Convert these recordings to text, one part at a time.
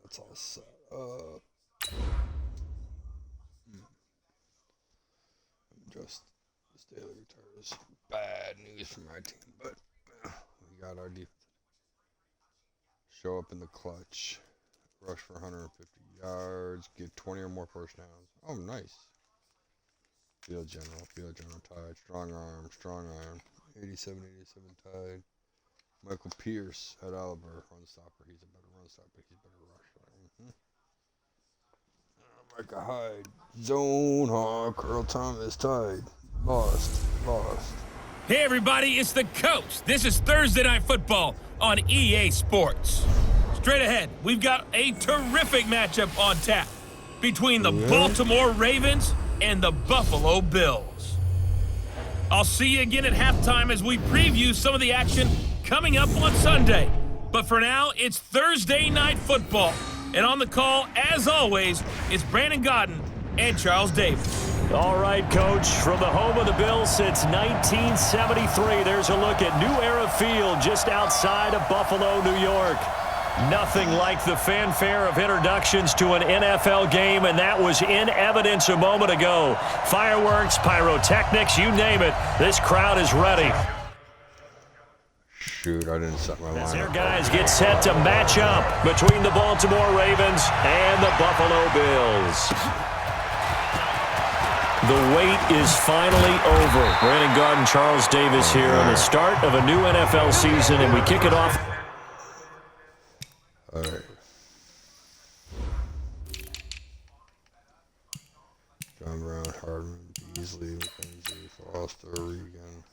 It's all set up. Just this daily retire is bad news for my team, but we got our defense. Show up in the clutch, rush for 150 yards, get 20 or more first downs. Oh, nice. Field general tied, strong arm. 87 tied. Michael Pierce at Oliver, run stopper. He's a better run stopper. He's a better rusher. Micah Hyde, zone hawk. Earl Thomas tied. Lost. Hey everybody, it's the coach. This is Thursday Night Football on EA Sports. Straight ahead, we've got a terrific matchup on tap between the Baltimore Ravens and the Buffalo Bills. I'll see you again at halftime as we preview some of the action coming up on Sunday. But for now, it's Thursday Night Football. And on the call, as always, it's Brandon Gaudin and Charles Davis. All right, Coach, from the home of the Bills since 1973, there's a look at New Era Field just outside of Buffalo, New York. Nothing like the fanfare of introductions to an NFL game, and that was in evidence a moment ago. Fireworks, pyrotechnics, you name it, this crowd is ready. Shoot, I didn't set my line. As their guys get set to match up between the Baltimore Ravens and the Buffalo Bills. The wait is finally over. Brandon Gaudin, Charles Davis here on the start of a new NFL season, and we kick it off. All right. John Brown, Hardman, Beasley, McKenzie, Foster, Regan.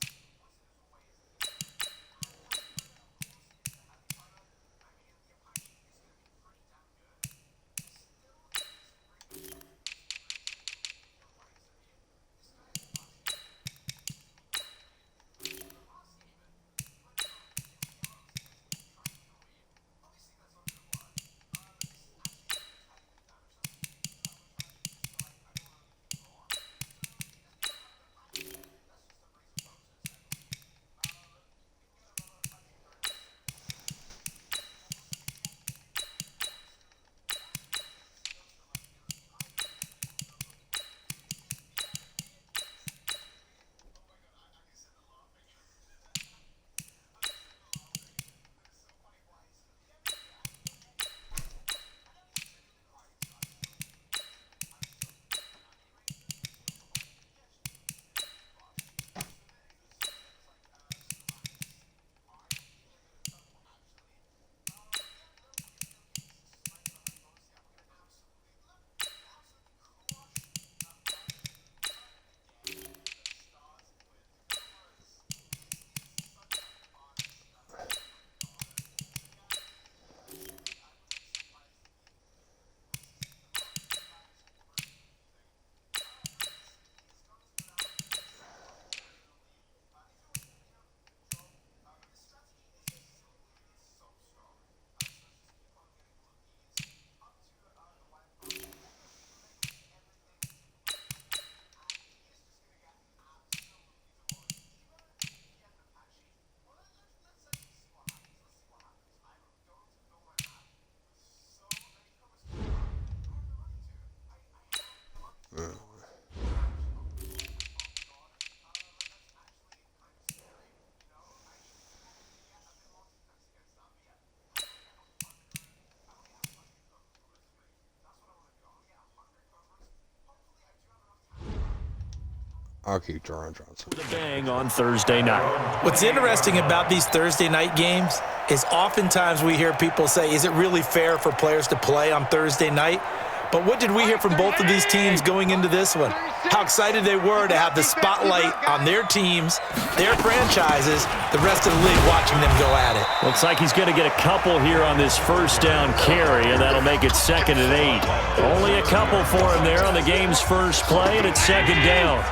I'll keep Jaron Johnson. The bang on Thursday night. What's interesting about these Thursday night games is oftentimes we hear people say, is it really fair for players to play on Thursday night? But what did we hear from both of these teams going into this one? How excited they were to have the spotlight on their teams, their franchises, the rest of the league watching them go at it. Looks like he's going to get a couple here on this first down carry, and that'll make it 2nd and 8. Only a couple for him there on the game's first play, and it's 2nd down.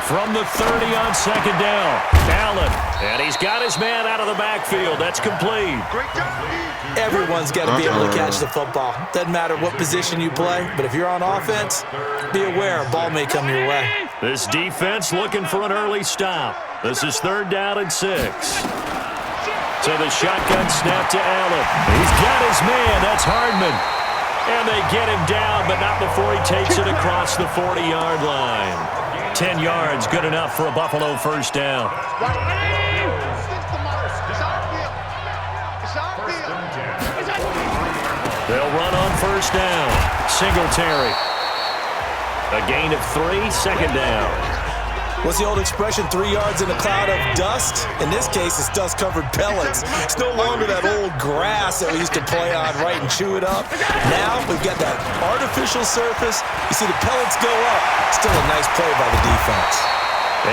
From the 30 on 2nd down, Allen. And he's got his man out of the backfield. That's complete. Everyone's got to be able to catch the football. Doesn't matter what position you play, but if you're on offense, be aware a ball may come your way. This defense looking for an early stop. This is 3rd down and 6. So the shotgun snap to Allen. He's got his man. That's Hardman. And they get him down, but not before he takes it across the 40-yard line. 10 yards, good enough for a Buffalo first down. They'll run on first down. Singletary. A gain of 3, second down. What's the old expression, 3 yards in a cloud of dust? In this case, it's dust-covered pellets. It's no longer that old grass that we used to play on, right, and chew it up. Now we've got that artificial surface. You see the pellets go up. Still a nice play by the defense.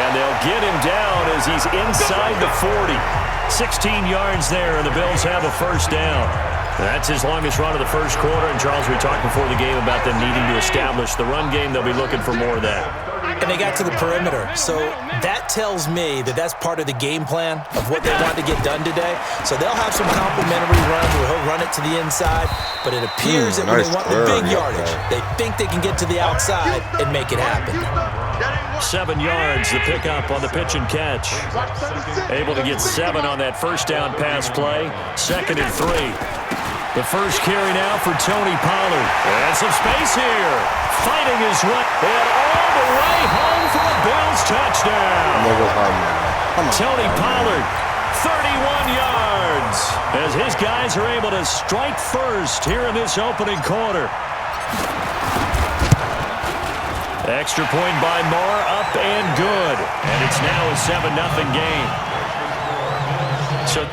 And they'll get him down as he's inside the 40. 16 yards there, and the Bills have a first down. That's his longest run of the first quarter. And, Charles, we talked before the game about them needing to establish the run game. They'll be looking for more of that. And they got to the perimeter. So that tells me that that's part of the game plan of what they want to get done today. So they'll have some complimentary runs where he'll run it to the inside. But it appears that when they want the big yardage, they think they can get to the outside and make it happen. 7 yards, the pickup on the pitch and catch. Able to get 7 on that first down pass play. 2nd and 3. The first carry now for Tony Pollard. And some space here. Fighting his way. And all the way home for a Bills touchdown. Tony Pollard, 31 yards. As his guys are able to strike first here in this opening quarter. Extra point by Moore, up and good. And it's now a 7-0 game. So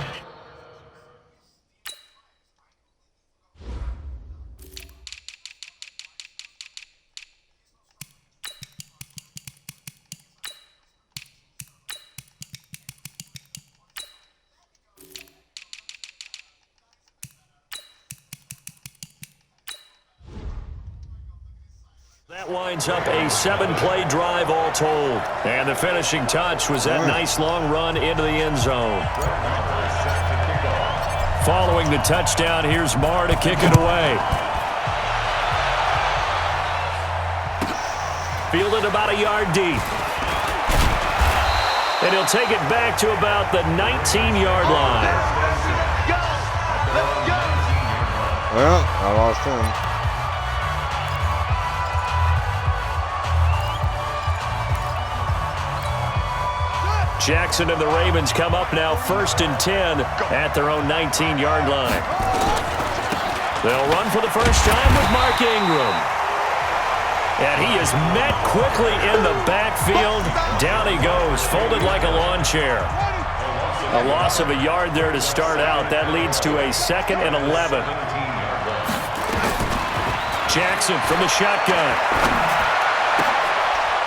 that winds up a 7-play drive all told. And the finishing touch was that nice long run into the end zone. Following the touchdown, here's Marr to kick it away. Fielded about a yard deep. And he'll take it back to about the 19-yard line. Well, I lost him. Jackson and the Ravens come up now 1st and 10 at their own 19-yard line. They'll run for the first time with Mark Ingram. And he is met quickly in the backfield. Down he goes, folded like a lawn chair. A loss of a yard there to start out. That leads to a 2nd and 11. Jackson from the shotgun.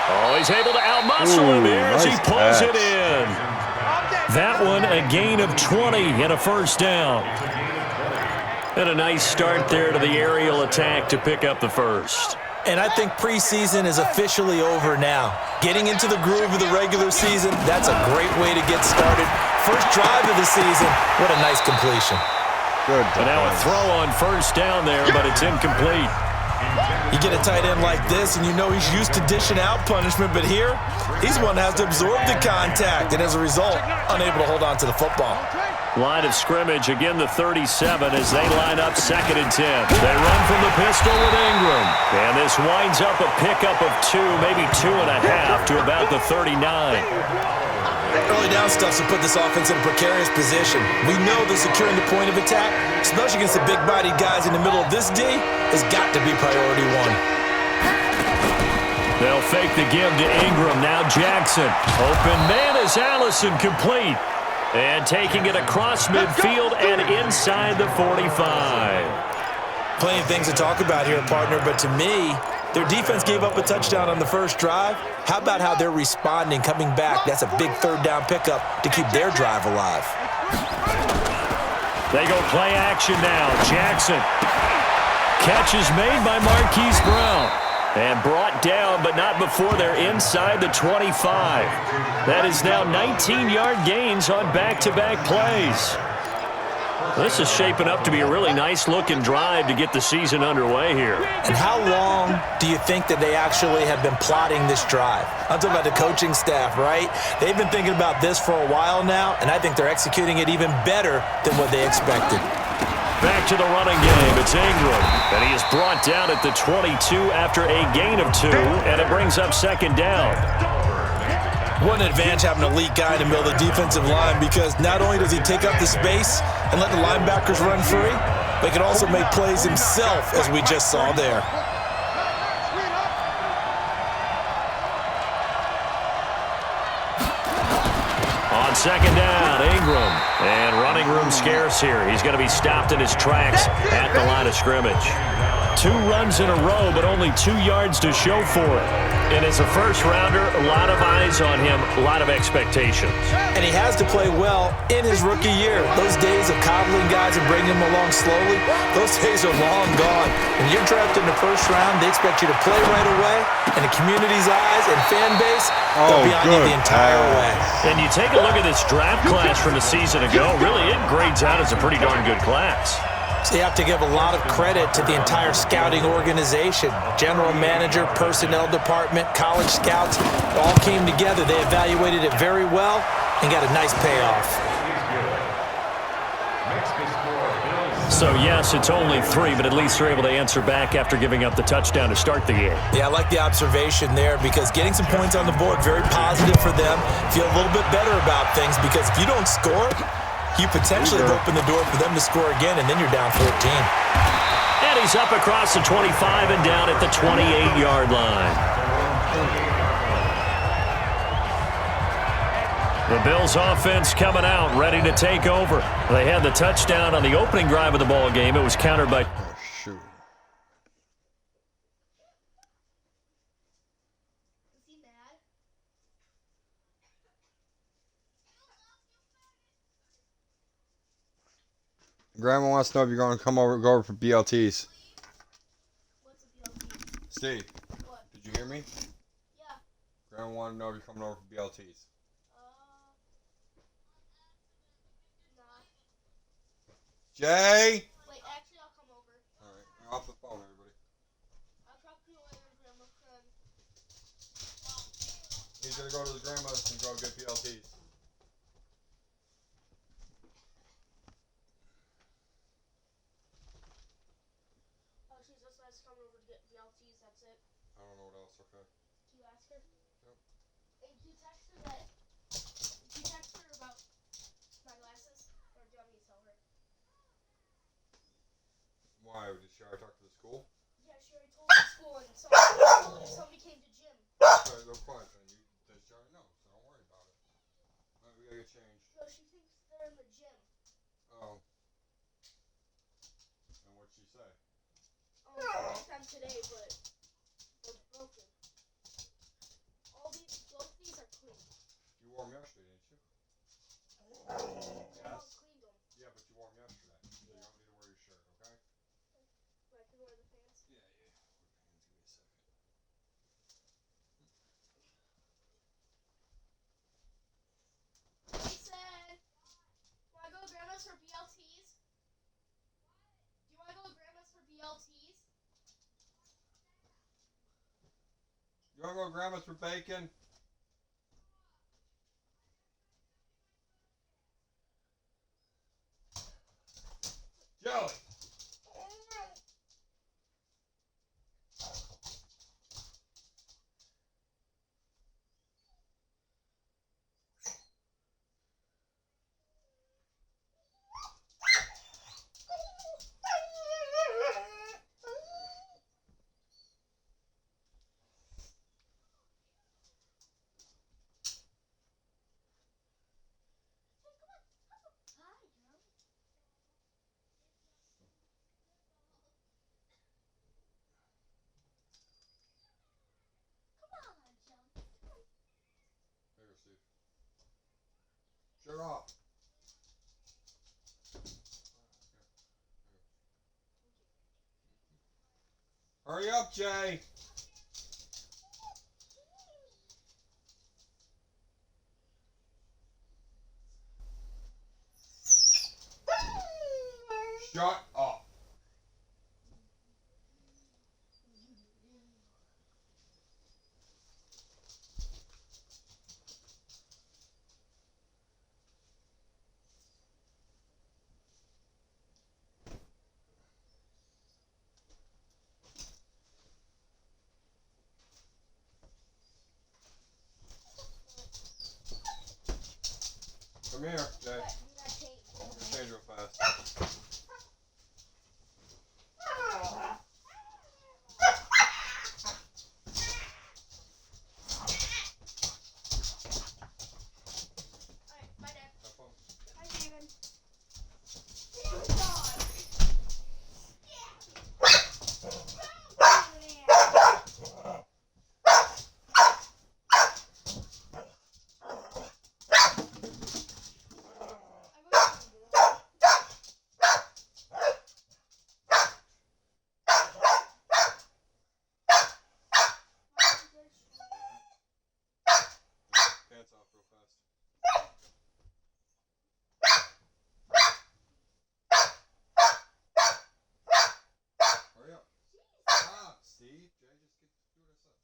Oh, he's able to outmuscle him here as he pulls it in. That one a gain of 20 and a first down. And a nice start there to the aerial attack to pick up the first. And I think preseason is officially over now. Getting into the groove of the regular season, that's a great way to get started. First drive of the season, what a nice completion. Good. And now a throw on first down there, but it's incomplete. You get a tight end like this, and you know he's used to dishing out punishment, but here, he's one that has to absorb the contact, and as a result, unable to hold on to the football. Line of scrimmage, again the 37 as they line up 2nd and 10. They run from the pistol with Ingram. And this winds up a pickup of 2, maybe 2.5 to about the 39. Early down stuff's to put this offense in a precarious position. We know that securing the point of attack, especially against the big-bodied guys in the middle of this D, has got to be priority 1. They'll fake the give to Ingram. Now Jackson. Open man is Allison, complete. And taking it across midfield and inside the 45. Plenty of things to talk about here, partner, but to me, their defense gave up a touchdown on the first drive. How about how they're responding, coming back? That's a big 3rd down pickup to keep their drive alive. They go play action now. Jackson. Catch is made by Marquise Brown. And brought down, but not before they're inside the 25. That is now 19-yard gains on back-to-back plays. This is shaping up to be a really nice-looking drive to get the season underway here. And how long do you think that they actually have been plotting this drive? I'm talking about the coaching staff, right? They've been thinking about this for a while now, and I think they're executing it even better than what they expected. Back to the running game. It's Ingram, and he is brought down at the 22 after a gain of 2, and it brings up second down. What an advantage having an elite guy in the middle of the defensive line, because not only does he take up the space and let the linebackers run free, but he can also make plays himself, as we just saw there. On second down, Ingram. And running room scarce here. He's going to be stopped in his tracks at the line of scrimmage. 2 runs in a row, but only 2 yards to show for it. And as a first-rounder, a lot of eyes on him, a lot of expectations. And he has to play well in his rookie year. Those days of coddling guys and bringing them along slowly, those days are long gone. When you're drafted in the first round, they expect you to play right away, and the community's eyes and fan base, they'll be on you the entire way. And you take a look at this draft class from a season ago, really it grades out as a pretty darn good class. So you have to give a lot of credit to the entire scouting organization. General manager, personnel department, college scouts, it all came together. They evaluated it very well and got a nice payoff. So, yes, it's only 3, but at least they're able to answer back after giving up the touchdown to start the game. Yeah, I like the observation there, because getting some points on the board, very positive for them. Feel a little bit better about things, because if you don't score, you potentially open the door for them to score again, and then you're down 14. And he's up across the 25 and down at the 28-yard line. The Bills offense coming out, ready to take over. They had the touchdown on the opening drive of the ball game. It was countered by... Oh, shoot. Is he mad? Grandma wants to know if you're going to go over for BLTs. What's a BLT? Steve, What? did you hear me? Yeah. Grandma wanted to know if you're coming over for BLTs. Nah. Jay! Wait, actually, I'll come over. Alright, you're off the phone, everybody. I'll talk to you later, Grandma Craig. He's going to go to his grandma's and go get BLTs. Oh, she's just nice coming over to get BLTs, that's it. I don't know what else, okay. Can you ask her? Yep. Hey, can you text her that? Can you text her about my glasses? Or do you want me to tell her? Why? Should I talk to the school? Yeah, she already told the school, and somebody came to gym. Okay, they're quiet then. She already knows, so don't worry about it. Alright, we gotta get changed. No, she thinks they're in the gym. Oh. And what'd she say? I broke them today, but they're broken. Both these are clean. You wore them yesterday, didn't you? Someone cleaned them. Yeah, but you wore them yesterday. So you don't need to wear your shirt, okay? But I can wear the pants. Yeah. Wear pants. Give me a second. He said, wanna go to Grandma's for BLTs? Do you wanna go to Grandma's for BLTs? You wanna go to Grandma's for bacon? Jelly! There you go, Steve. Shirt off. Hurry up, Jay. Shut up. Come here, Jay. Change real fast. Bye, Dad. Have fun. Bye, David. Pants off real fast. Hurry up. Stop, Steve. Jay, just do what I said.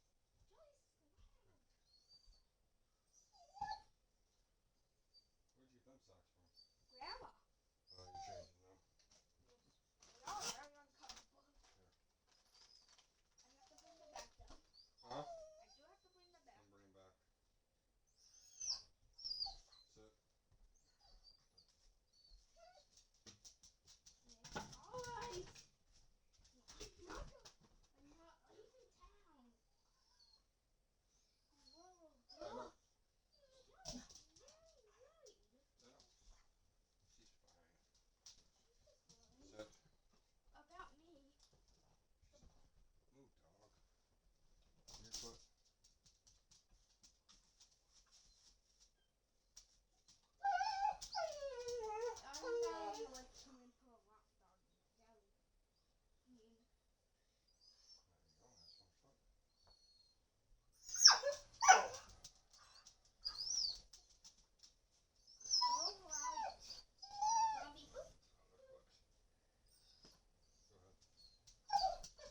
Where'd you get them socks from? Grandma. Oh, you're changing them. No, they're uncomfortable. I have to bring them back, though. Huh? I do have to bring them back. I'm bringing back. Sit. Alright. I'm not leaving town. I know. Sit. About me. Move, dog. Your foot. I'm not like coming to a rock dog deli.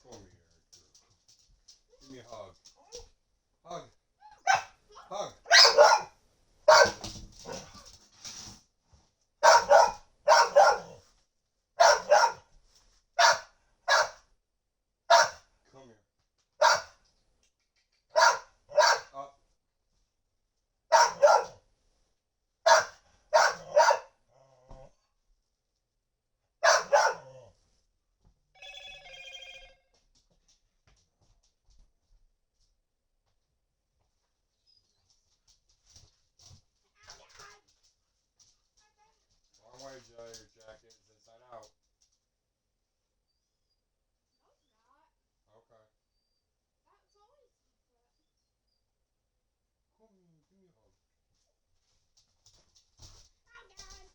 Come here. Give me a hug. Hug. Hug. Come here. Up. Wrong way, Jay. Your jacket is inside out. Okay. Come here. Give me a hug. Stop walking on that.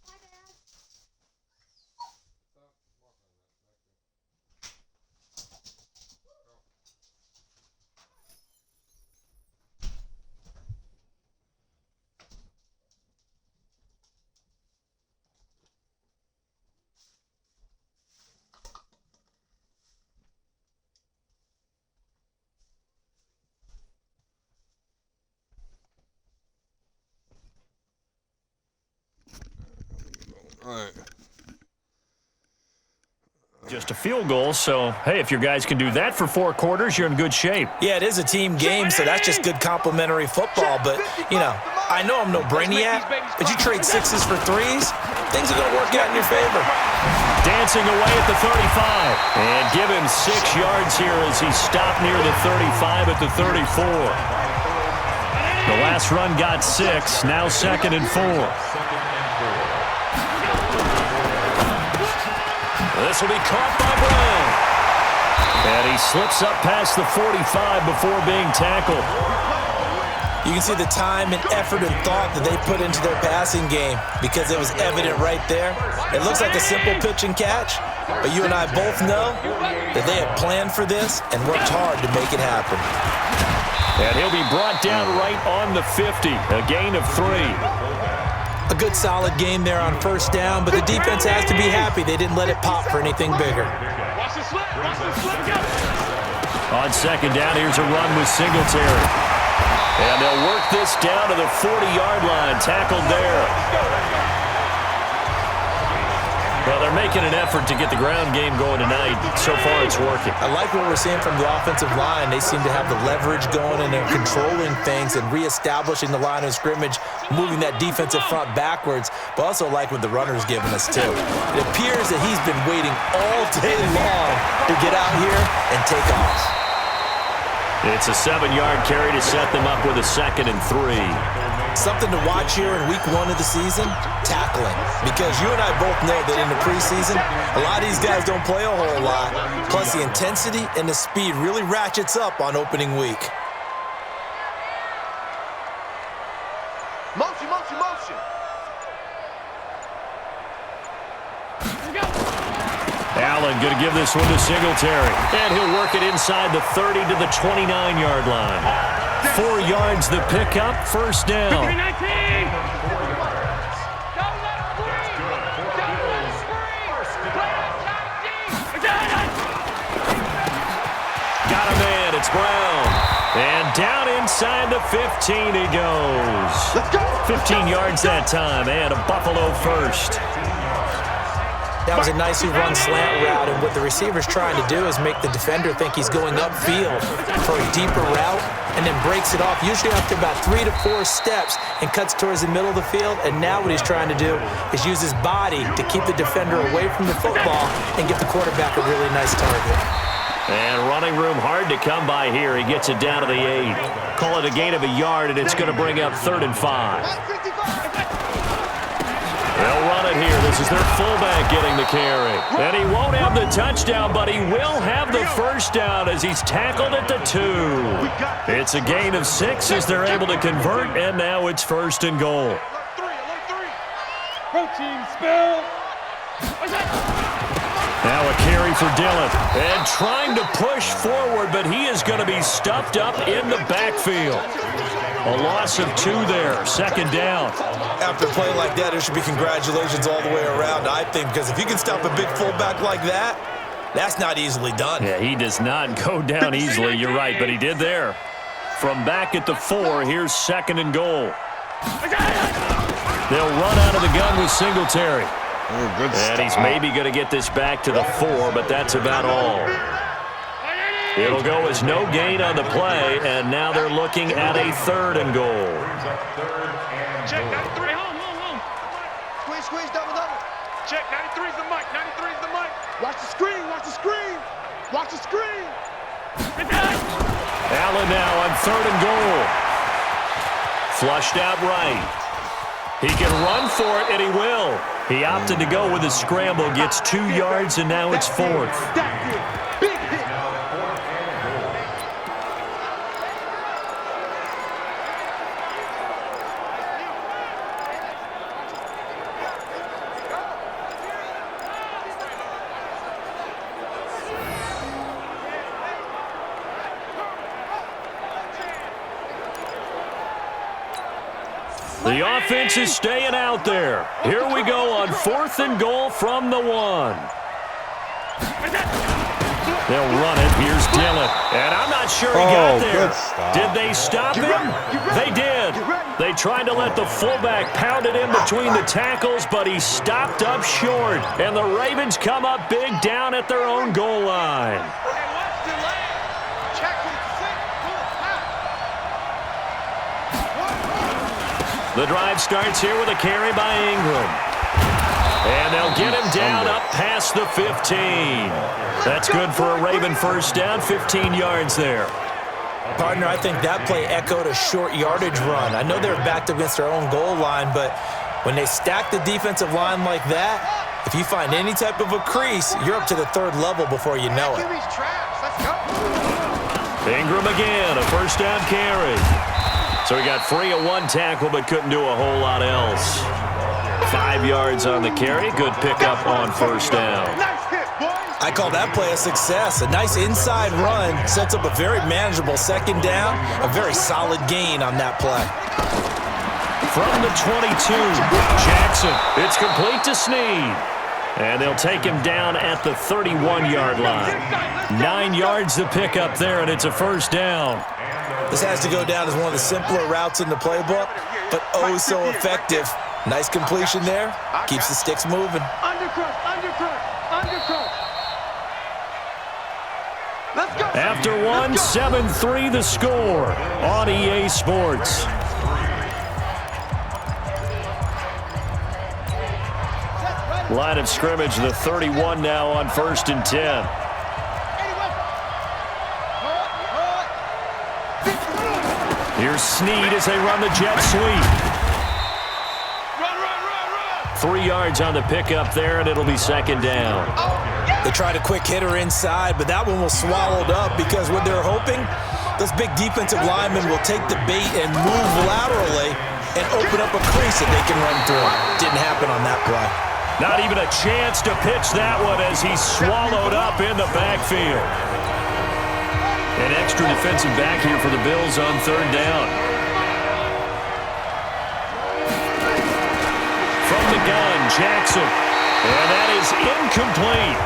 Back there. Go. All right. Just a field goal, so, hey, if your guys can do that for 4 quarters, you're in good shape. Yeah, it is a team game, so that's just good complimentary football. But, you know, I know I'm no brainiac, but you trade sixes for threes, things are going to work out in your favor. Dancing away at the 35. And give him 6 yards here as he stopped near the 35 at the 34. The last run got 6, now 2nd and 4. This will be caught by Brown. And he slips up past the 45 before being tackled. You can see the time and effort and thought that they put into their passing game because it was evident right there. It looks like a simple pitch and catch, but you and I both know that they had planned for this and worked hard to make it happen. And he'll be brought down right on the 50, a gain of 3. A good solid game there on first down, but the defense has to be happy they didn't let it pop for anything bigger. On second down, here's a run with Singletary. And they'll work this down to the 40-yard line, tackled there. Well, they're making an effort to get the ground game going tonight. So far, it's working. I like what we're seeing from the offensive line. They seem to have the leverage going, and they're controlling things and reestablishing the line of scrimmage, moving that defensive front backwards, but also like what the runner's giving us, too. It appears that he's been waiting all day long to get out here and take off. It's a 7-yard carry to set them up with a 2nd and 3. Something to watch here in week 1 of the season, tackling. Because you and I both know that in the preseason, a lot of these guys don't play a whole lot. Plus, the intensity and the speed really ratchets up on opening week. Motion, motion, motion. Allen going to give this one to Singletary. And he'll work it inside the 30 to the 29-yard line. 4 yards the pickup, first down. Got a man, it's Brown. And down inside the 15 he goes. 15 yards that time, and a Buffalo first. That was a nicely run slant route, and what the receiver's trying to do is make the defender think he's going upfield for a deeper route, and then breaks it off, usually after about 3 to 4 steps, and cuts towards the middle of the field. And now what he's trying to do is use his body to keep the defender away from the football and get the quarterback a really nice target. And running room hard to come by here. He gets it down to the 8. Call it a gain of a yard, and it's going to bring up 3rd and 5. They'll run it here. This is their fullback getting the carry. And he won't have the touchdown, but he will have the first down as he's tackled at the 2. It's a gain of 6 as they're able to convert, and now it's 1st and goal. Protein spill. Now a carry for Dillon. And trying to push forward, but he is going to be stuffed up in the backfield. A loss of 2 there, 2nd down. After a play like that, there should be congratulations all the way around, I think, because if you can stop a big fullback like that, that's not easily done. Yeah, he does not go down easily, you're right, but he did there. From back at the 4, here's 2nd and goal. They'll run out of the gun with Singletary. Good And he's stop. maybe going to get this back to the 4, but that's about all. It'll go as no gain on the play, and now they're looking at a 3rd and goal. Check 93. Home. Squeeze, double. Check 93's the mic. 93's the mic. Watch the screen. Watch the screen. Allen now on 3rd and goal. Flushed out right. He can run for it, and he will. He opted to go with a scramble, gets 2 yards, and now it's 4th. That's it. Big hit. The offense is staying out there. Here we go on 4th and goal from the 1. They'll run it. Here's Dillon. And I'm not sure he got there. Good stop. Did they stop him? They did. They tried to let the fullback pound it in between the tackles, but he stopped up short. And the Ravens come up big down at their own goal line. The drive starts here with a carry by Ingram. And they'll get him down up past the 15. That's good for a Raven first down, 15 yards there. Partner, I think that play echoed a short yardage run. I know they're backed up against their own goal line, but when they stack the defensive line like that, if you find any type of a crease, you're up to the 3rd level before you know it. Ingram again, a first down carry. So he got free of 1 tackle, but couldn't do a whole lot else. 5 yards on the carry. Good pickup on first down. I call that play a success. A nice inside run sets up a very manageable 2nd down. A very solid gain on that play. From the 22, Jackson. It's complete to Snead. And they'll take him down at the 31-yard line. 9 yards to pick up there, and it's a first down. This has to go down as one of the simpler routes in the playbook, but oh so effective. Nice completion there. Keeps the sticks moving. Undercut. Let's go. After one, 7-3 the score on EA Sports. Line of scrimmage, the 31 now on 1st and 10. Here's Snead as they run the jet sweep. Run. 3 yards on the pickup there, and it'll be second down. They tried a quick hitter inside, but that one was swallowed up because what they're hoping, those big defensive linemen will take the bait and move laterally and open up a crease that they can run through. Didn't happen on that play. Not even a chance to pitch that one as he's swallowed up in the backfield. An extra defensive back here for the Bills on third down. From the gun, Jackson. And that is incomplete.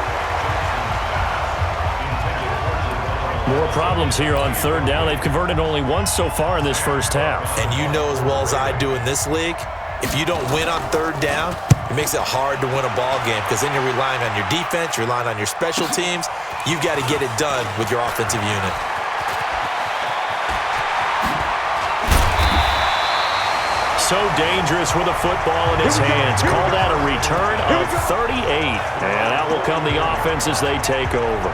More problems here on third down. They've converted only once so far in this first half. And you know as well as I do in this league, if you don't win on third down, it makes it hard to win a ball game because then you're relying on your defense, you're relying on your special teams. You've got to get it done with your offensive unit. So dangerous with a football in his hands. Call that a return of 38. And out will come the offense as they take over.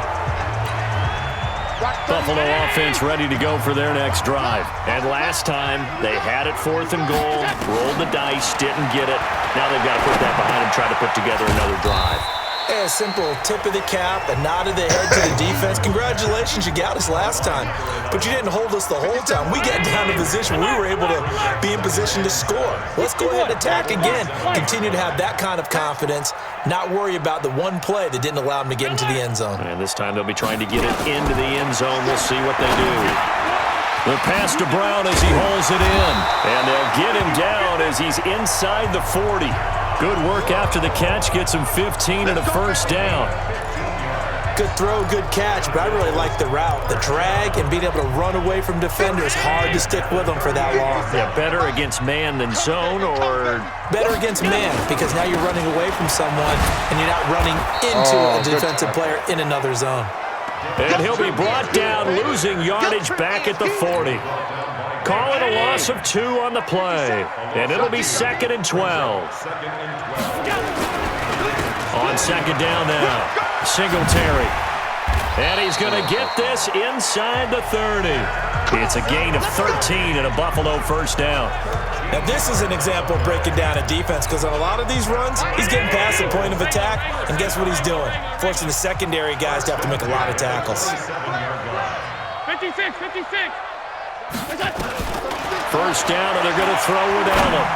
Buffalo offense ready to go for their next drive. And last time, they had it 4th and goal, rolled the dice, didn't get it. Now they've got to put that behind them, try to put together another drive. A simple tip of the cap, a nod of the head to the defense. Congratulations, you got us last time. But you didn't hold us the whole time. We got down to position. We were able to be in position to score. Let's go ahead and attack again. Continue to have that kind of confidence, not worry about the one play that didn't allow them to get into the end zone. And this time they'll be trying to get it into the end zone. We'll see what they do. The pass to Brown as he holds it in. And they'll get him down as he's inside the 40. Good work after the catch. Gets him 15 and a first down. Good throw, good catch, but I really like the route. The drag and being able to run away from defenders, hard to stick with them for that long. Yeah, better against man than zone, or? Better against man, because now you're running away from someone and you're not running into a defensive player in another zone. And he'll be brought down, losing yardage back at the 40. Call it a loss of 2 on the play. And it'll be 2nd and 12. On second down now, Singletary. And he's going to get this inside the 30. It's a gain of 13 and a Buffalo first down. Now this is an example of breaking down a defense because on a lot of these runs, he's getting past the point of attack, and guess what he's doing? Forcing the secondary guys to have to make a lot of tackles. 56. First down, and they're going to throw without him.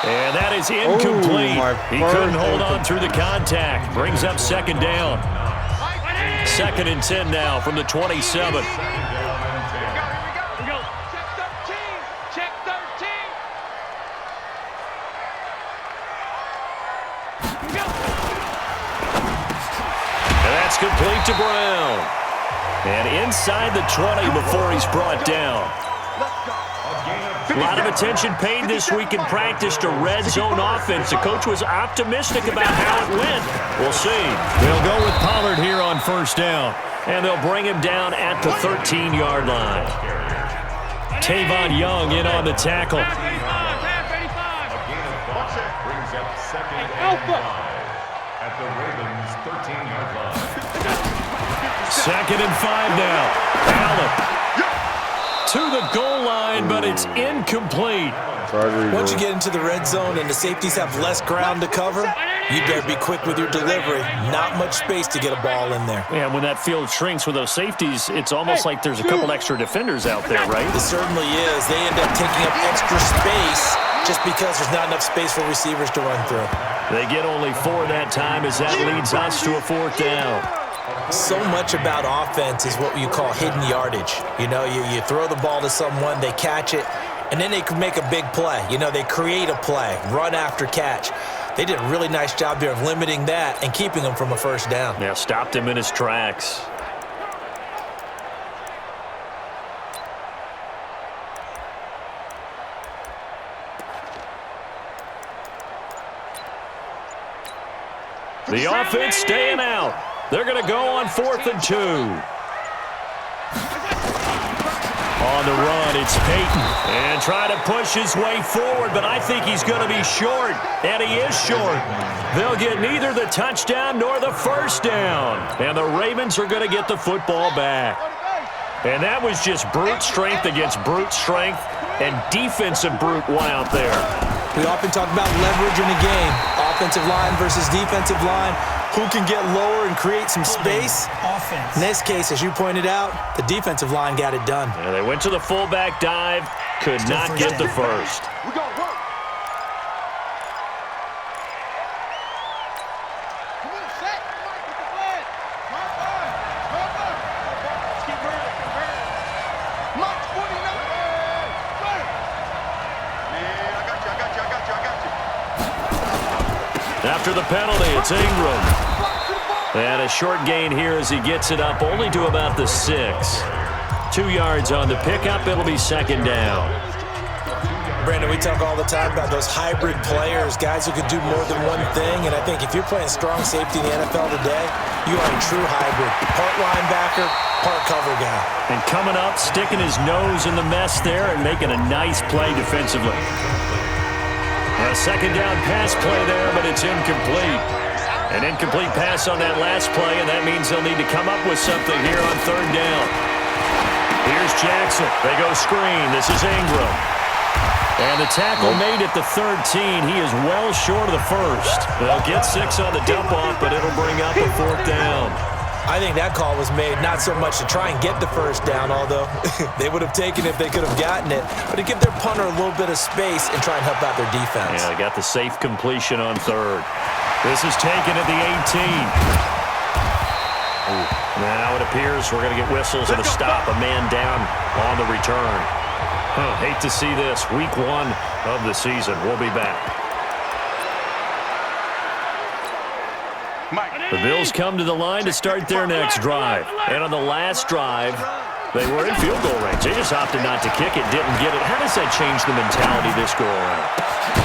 And that is incomplete. He couldn't hold on through the contact. Brings up second down. 2nd and 10 now from the 27. Check 13. And that's complete to Brown. And inside the 20 before he's brought down. A lot of attention paid this week in practice to red zone offense. The coach was optimistic about how it went. We'll see. They'll go with Pollard here on first down. And they'll bring him down at the 13-yard line. Tavon Young in on the tackle. Second and 5 now. Allen to the goal line, but it's incomplete. Once you get into the red zone and the safeties have less ground to cover, you better be quick with your delivery. Not much space to get a ball in there. Yeah, when that field shrinks with those safeties, it's almost like there's a couple extra defenders out there, right? It certainly is. They end up taking up extra space just because there's not enough space for receivers to run through. They get only 4 that time as that leads us to a 4th down. So much about offense is what you call hidden yardage. You know, you throw the ball to someone, they catch it, and then they could make a big play. You know, they create a play, run after catch. They did a really nice job there of limiting that and keeping him from a first down. Yeah, stopped him in his tracks. The offense staying out. They're going to go on 4th and 2. On the run, it's Peyton. And trying to push his way forward, but I think he's going to be short. And he is short. They'll get neither the touchdown nor the first down. And the Ravens are going to get the football back. And that was just brute strength against brute strength and defensive brute one out there. We often talk about leverage in the game. Offensive line versus defensive line. Who can get lower and create some space? In this case, as you pointed out, the defensive line got it done. Yeah, they went to the fullback dive, could not get the first. We got work. Come on, set. Mike with the flag. Mark. Let's keep burning. Mike 49. Man, I got you. After the penalty, it's Ingram. And a short gain here as he gets it up only to about the 6. 2 yards on the pickup. It'll be second down. Brandon, we talk all the time about those hybrid players, guys who can do more than one thing. And I think if you're playing strong safety in the NFL today, you are a true hybrid. Part linebacker, part cover guy. And coming up, sticking his nose in the mess there and making a nice play defensively. A second down pass play there, but it's incomplete. An incomplete pass on that last play, and that means they'll need to come up with something here on 3rd down. Here's Jackson. They go screen. This is Ingram. And the tackle made at the 13. He is well short of the first. They'll get 6 on the dump off, but it'll bring up a 4th down. I think that call was made not so much to try and get the first down, although they would have taken it if they could have gotten it, but to give their punter a little bit of space and try and help out their defense. Yeah, they got the safe completion on 3rd. This is taken at the 18. Now it appears we're going to get whistles and a stop. A man down on the return. Hate to see this. Week 1 of the season. We'll be back. The Bills come to the line to start their next drive. And on the last drive, they were in field goal range. They just opted not to kick it, didn't get it. How does that change the mentality this go around?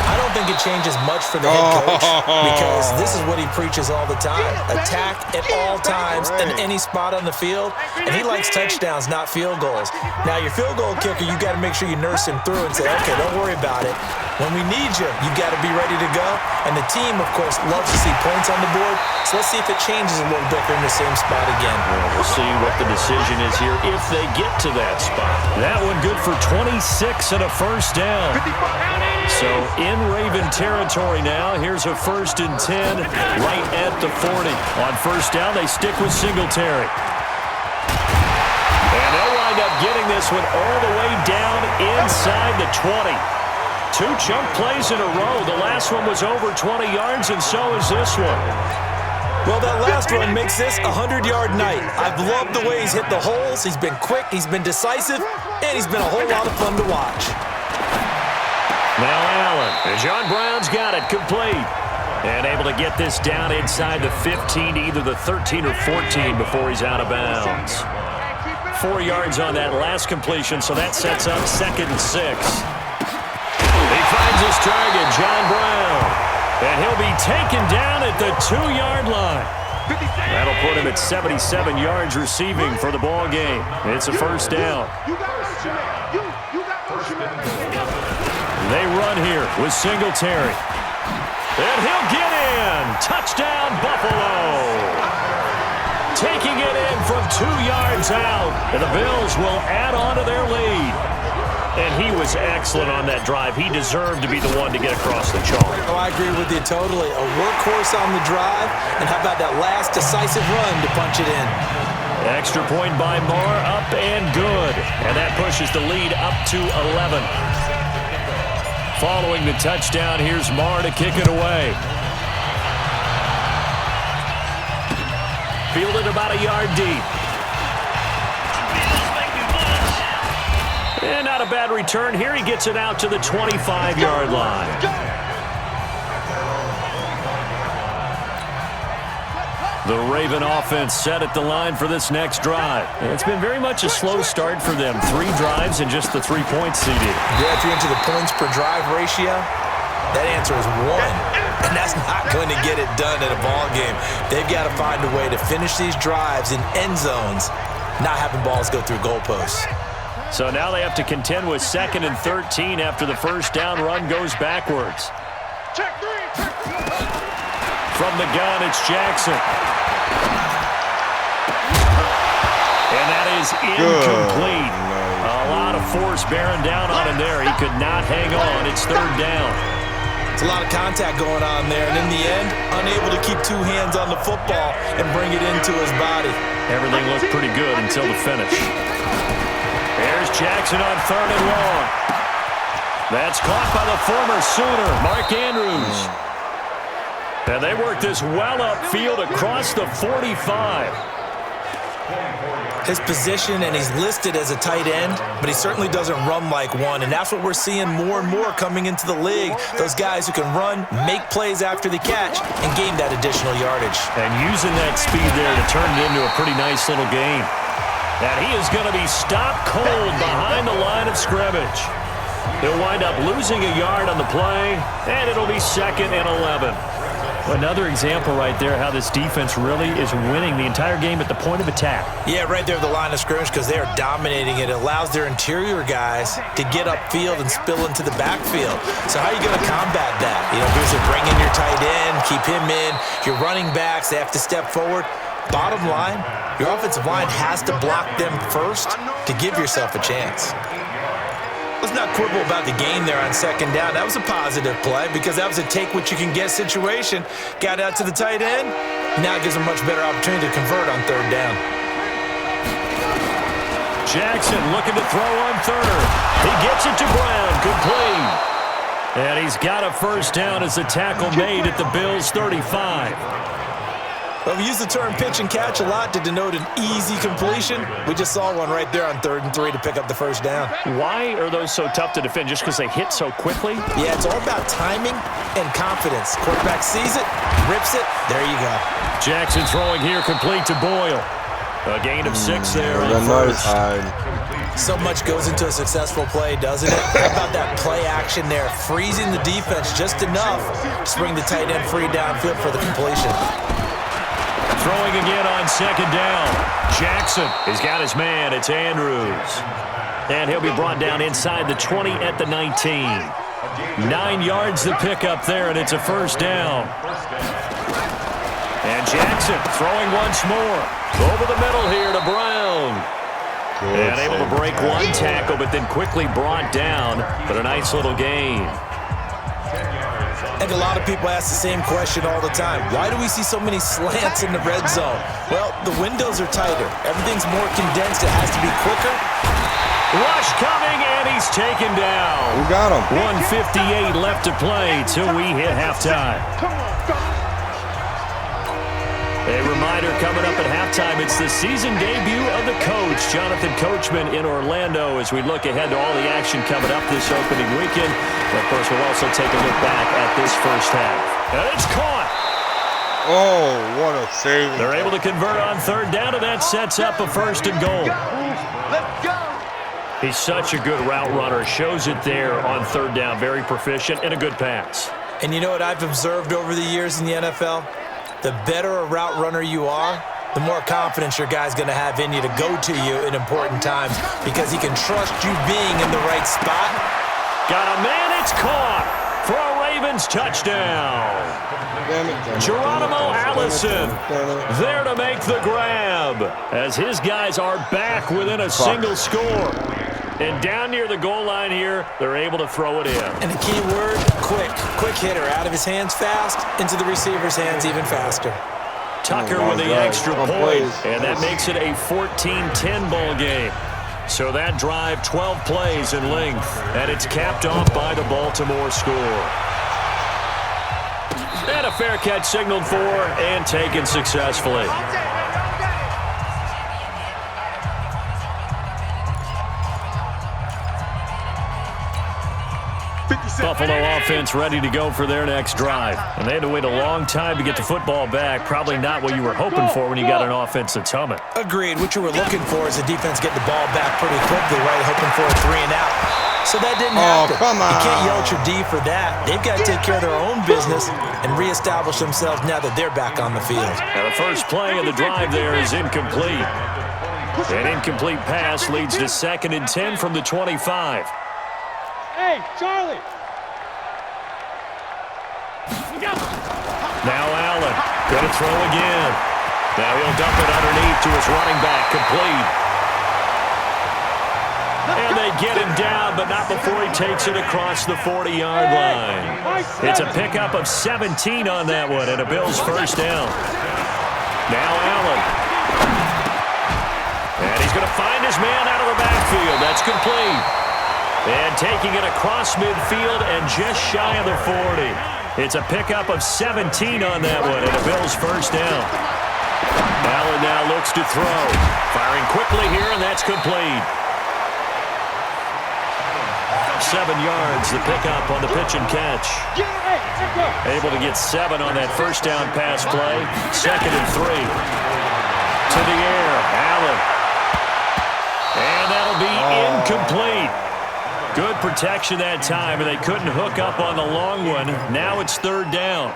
I don't think it changes much for the head coach because this is what he preaches all the time. Attack at all times in any spot on the field, and he likes touchdowns, not field goals. Now, your field goal kicker, you got to make sure you nurse him through and say, okay, don't worry about it. When we need you, you got to be ready to go. And the team, of course, loves to see points on the board, so let's see if it changes a little bit if they're in the same spot again. Well, we'll see what the decision is here if they get to that spot. That one good for 26 and a first down. So in Raven territory now. Here's a 1st and 10 right at the 40. On first down, they stick with Singletary. And they'll wind up getting this one all the way down inside the 20. 2 chunk plays in a row. The last one was over 20 yards, and so is this one. Well, that last one makes this a 100-yard night. I've loved the way he's hit the holes. He's been quick, he's been decisive, and he's been a whole lot of fun to watch. Now Allen, and John Brown's got it complete. And able to get this down inside the 15, either the 13 or 14 before he's out of bounds. 4 yards on that last completion, so that sets up 2nd and 6. He finds his target, John Brown. And he'll be taken down at the 2-yard line. That'll put him at 77 yards receiving for the ball game. It's a first down. They run here with Singletary. And he'll get in. Touchdown, Buffalo. Taking it in from 2 yards out. And the Bills will add on to their lead. And he was excellent on that drive. He deserved to be the one to get across the chalk. Oh, I agree with you totally. A workhorse on the drive, and how about that last decisive run to punch it in? Extra point by Marr, up and good. And that pushes the lead up to 11. Following the touchdown, here's Marr to kick it away. Fielded about a yard deep. And not a bad return here. He gets it out to the 25-yard line. The Raven offense set at the line for this next drive. It's been very much a slow start for them. 3 drives and just the 3 points seeded. Yeah, if you're into the points per drive ratio, that answer is 1. And that's not going to get it done at a ball game. They've got to find a way to finish these drives in end zones, not having balls go through goalposts. So now they have to contend with 2nd and 13 after the first down run goes backwards. Check 3. From the gun, it's Jackson. And that is incomplete. A lot of force bearing down on him there. He could not hang on. It's 3rd down. It's a lot of contact going on there, and in the end, unable to keep 2 hands on the football and bring it into his body. Everything looked pretty good until the finish. There's Jackson on 3rd and long. That's caught by the former Sooner, Mark Andrews. And they work this well upfield across the 45. His position, and he's listed as a tight end, but he certainly doesn't run like one, and that's what we're seeing more and more coming into the league. Those guys who can run, make plays after the catch, and gain that additional yardage. And using that speed there to turn it into a pretty nice little game. And he is going to be stopped cold behind the line of scrimmage. He'll wind up losing a yard on the play, and it'll be 2nd and 11. Another example right there how this defense really is winning the entire game at the point of attack. Yeah, right there at the line of scrimmage because they are dominating it. It allows their interior guys to get upfield and spill into the backfield. So how are you going to combat that? You know, here's a bring in your tight end, keep him in. Your running backs, they have to step forward. Bottom line, your offensive line has to block them first to give yourself a chance. Let's not quibble about the game there on 2nd down. That was a positive play because that was a take-what-you-can-get situation. Got out to the tight end. Now it gives them a much better opportunity to convert on 3rd down. Jackson looking to throw on 3rd. He gets it to Brown. Complete. And he's got a first down as the tackle made at the Bills' 35. Well, we use the term pitch and catch a lot to denote an easy completion. We just saw one right there on 3rd and 3 to pick up the first down. Why are those so tough to defend? Just because they hit so quickly? Yeah, it's all about timing and confidence. Quarterback sees it, rips it, there you go. Jackson throwing here, complete to Boyle. A gain of 6 there on first. So much goes into a successful play, doesn't it? How about that play action there, freezing the defense just enough to bring the tight end free downfield for the completion. Throwing again on 2nd down. Jackson has got his man. It's Andrews. And he'll be brought down inside the 20 at the 19. 9 yards to pick up there, and it's a first down. And Jackson throwing once more. Over the middle here to Brown. And able to break one tackle, but then quickly brought down. But a nice little gain. And a lot of people ask the same question all the time. Why do we see so many slants in the red zone? Well, the windows are tighter. Everything's more condensed. It has to be quicker. Rush coming, and he's taken down. We got him. 1:58 left to play till we hit halftime. A reminder coming up at halftime, it's the season debut of the coach, Jonathan Coachman, in Orlando, as we look ahead to all the action coming up this opening weekend. And of course, we'll also take a look back at this first half. And it's caught. Oh, what a save. They're able to convert on 3rd down, and that sets up a 1st and goal. Let's go. He's such a good route runner. Shows it there on 3rd down. Very proficient and a good pass. And you know what I've observed over the years in the NFL? The better a route runner you are, the more confidence your guy's going to have in you to go to you in important times because he can trust you being in the right spot. Got a man, it's caught for a Ravens touchdown. Geronimo Allison there to make the grab as his guys are back within a single score. And down near the goal line here, they're able to throw it in. And the key word, quick. Quick hitter, out of his hands fast, into the receiver's hands even faster. Tucker with the extra point, and that makes it a 14-10 ball game. So that drive, 12 plays in length, and it's capped off by the Baltimore score. And a fair catch signaled for and taken successfully. Buffalo offense ready to go for their next drive. And they had to wait a long time to get the football back. Probably not what you were hoping for when you got an offense that's humming. Agreed. What you were looking for is the defense getting the ball back pretty quickly, right? Hoping for a 3-and-out. So that didn't happen. Come on. You can't yell at your D for that. They've got to take care of their own business and reestablish themselves now that they're back on the field. Now the first play of the drive there is incomplete. An incomplete pass leads to 2nd and 10 from the 25. Hey, Charlie. Now Allen, going to throw again. Now he'll dump it underneath to his running back, complete. And they get him down, but not before he takes it across the 40-yard line. It's a pickup of 17 on that one, and a Bills first down. Now Allen. And he's going to find his man out of the backfield. That's complete. And taking it across midfield and just shy of the 40. It's a pickup of 17 on that one, and a Bills first down. Allen now looks to throw. Firing quickly here, and that's complete. 7 yards, the pickup on the pitch and catch. Able to get 7 on that first down pass play. 2nd and 3. To the air, Allen. And that'll be incomplete. Good protection that time, and they couldn't hook up on the long one. Now it's 3rd down.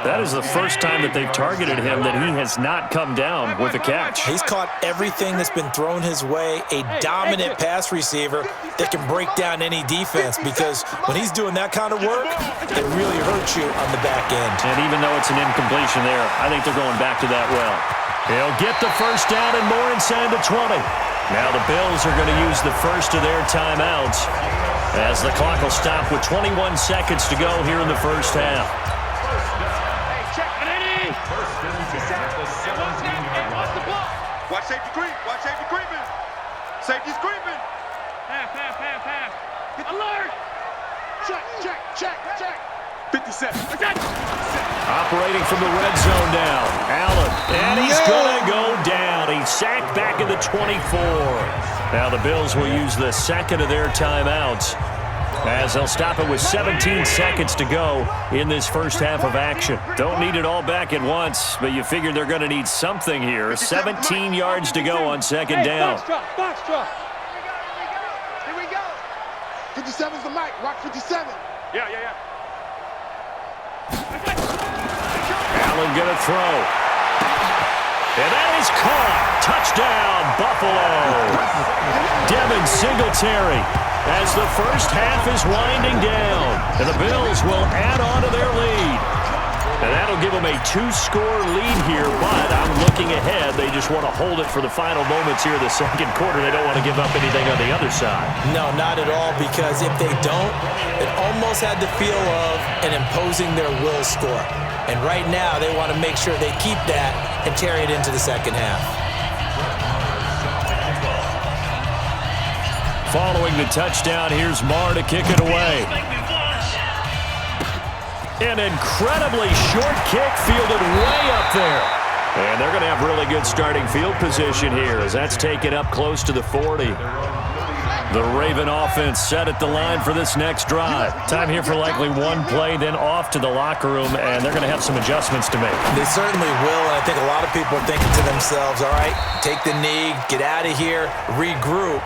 That is the first time that they've targeted him that he has not come down with a catch. He's caught everything that's been thrown his way, a dominant pass receiver that can break down any defense, because when he's doing that kind of work, it really hurts you on the back end. And even though it's an incompletion there, I think they're going back to that well. He'll get the first down and more inside the 20. Now the Bills are going to use the first of their timeouts as the clock will stop with 21 seconds to go here in the first half. Watch safety creep. Watch safety creeping. Safety's creeping. Half. Alert. Check. 57. Operating from the red zone now. Allen. And he's going to go down. He's sacked back at the 24. Now the Bills will use the second of their timeouts as they'll stop it with 17 seconds to go in this first half of action. Don't need it all back at once, but you figure they're going to need something here. 17 yards to go on 2nd down. Box truck. Here we go. 57's the mic. Rock 57. Yeah. Allen going to throw. And that is caught. Touchdown, Buffalo. Devin Singletary as the first half is winding down. And the Bills will add on to their lead. And that'll give them a 2-score lead here, but I'm looking ahead. They just want to hold it for the final moments here in the second quarter. They don't want to give up anything on the other side. No, not at all, because if they don't, it almost had the feel of an imposing their will score. And right now, they want to make sure they keep that and carry it into the second half. Following the touchdown, here's Marr to kick it away. An incredibly short kick fielded way up there. And they're going to have really good starting field position here as that's taken up close to the 40. The Raven offense set at the line for this next drive. Time here for likely one play, then off to the locker room, and they're going to have some adjustments to make. They certainly will, and I think a lot of people are thinking to themselves, all right, take the knee, get out of here, regroup.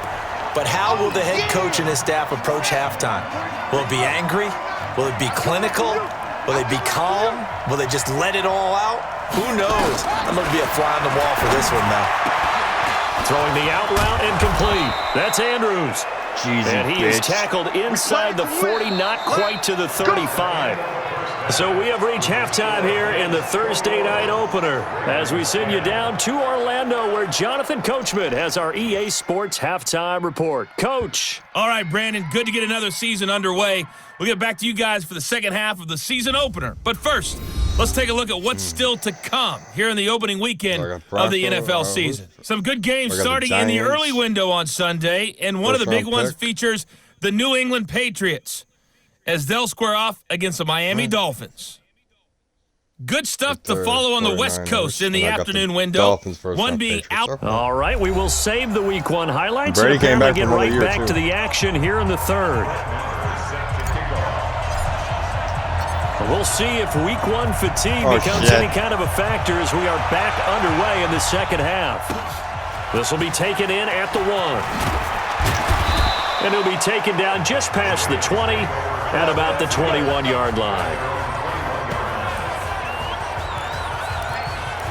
But how will the head coach and his staff approach halftime? Will it be angry? Will it be clinical? Will they be calm? Will they just let it all out? Who knows? I'm going to be a fly on the wall for this one, though. Throwing the out route incomplete. That's Andrews. Jesus, and he is tackled inside the 40, not quite to the 35. So we have reached halftime here in the Thursday night opener as we send you down to Orlando where Jonathan Coachman has our EA Sports halftime report. Coach. All right, Brandon, good to get another season underway. We'll get back to you guys for the second half of the season opener. But first, let's take a look at what's still to come here in the opening weekend of the NFL season. Some good games starting in the early window on Sunday, and one of the big ones features the New England Patriots as they'll square off against the Miami Dolphins. Good stuff to follow on the West Coast in the afternoon window. One being out. All right, we will save the Week 1 highlights and apparently get right back to the action here in the third. We'll see if Week 1 fatigue becomes shit. any kind of a factor as we are back underway in the second half. This will be taken in at the 1. And it'll be taken down just past the 20 at about the 21-yard line.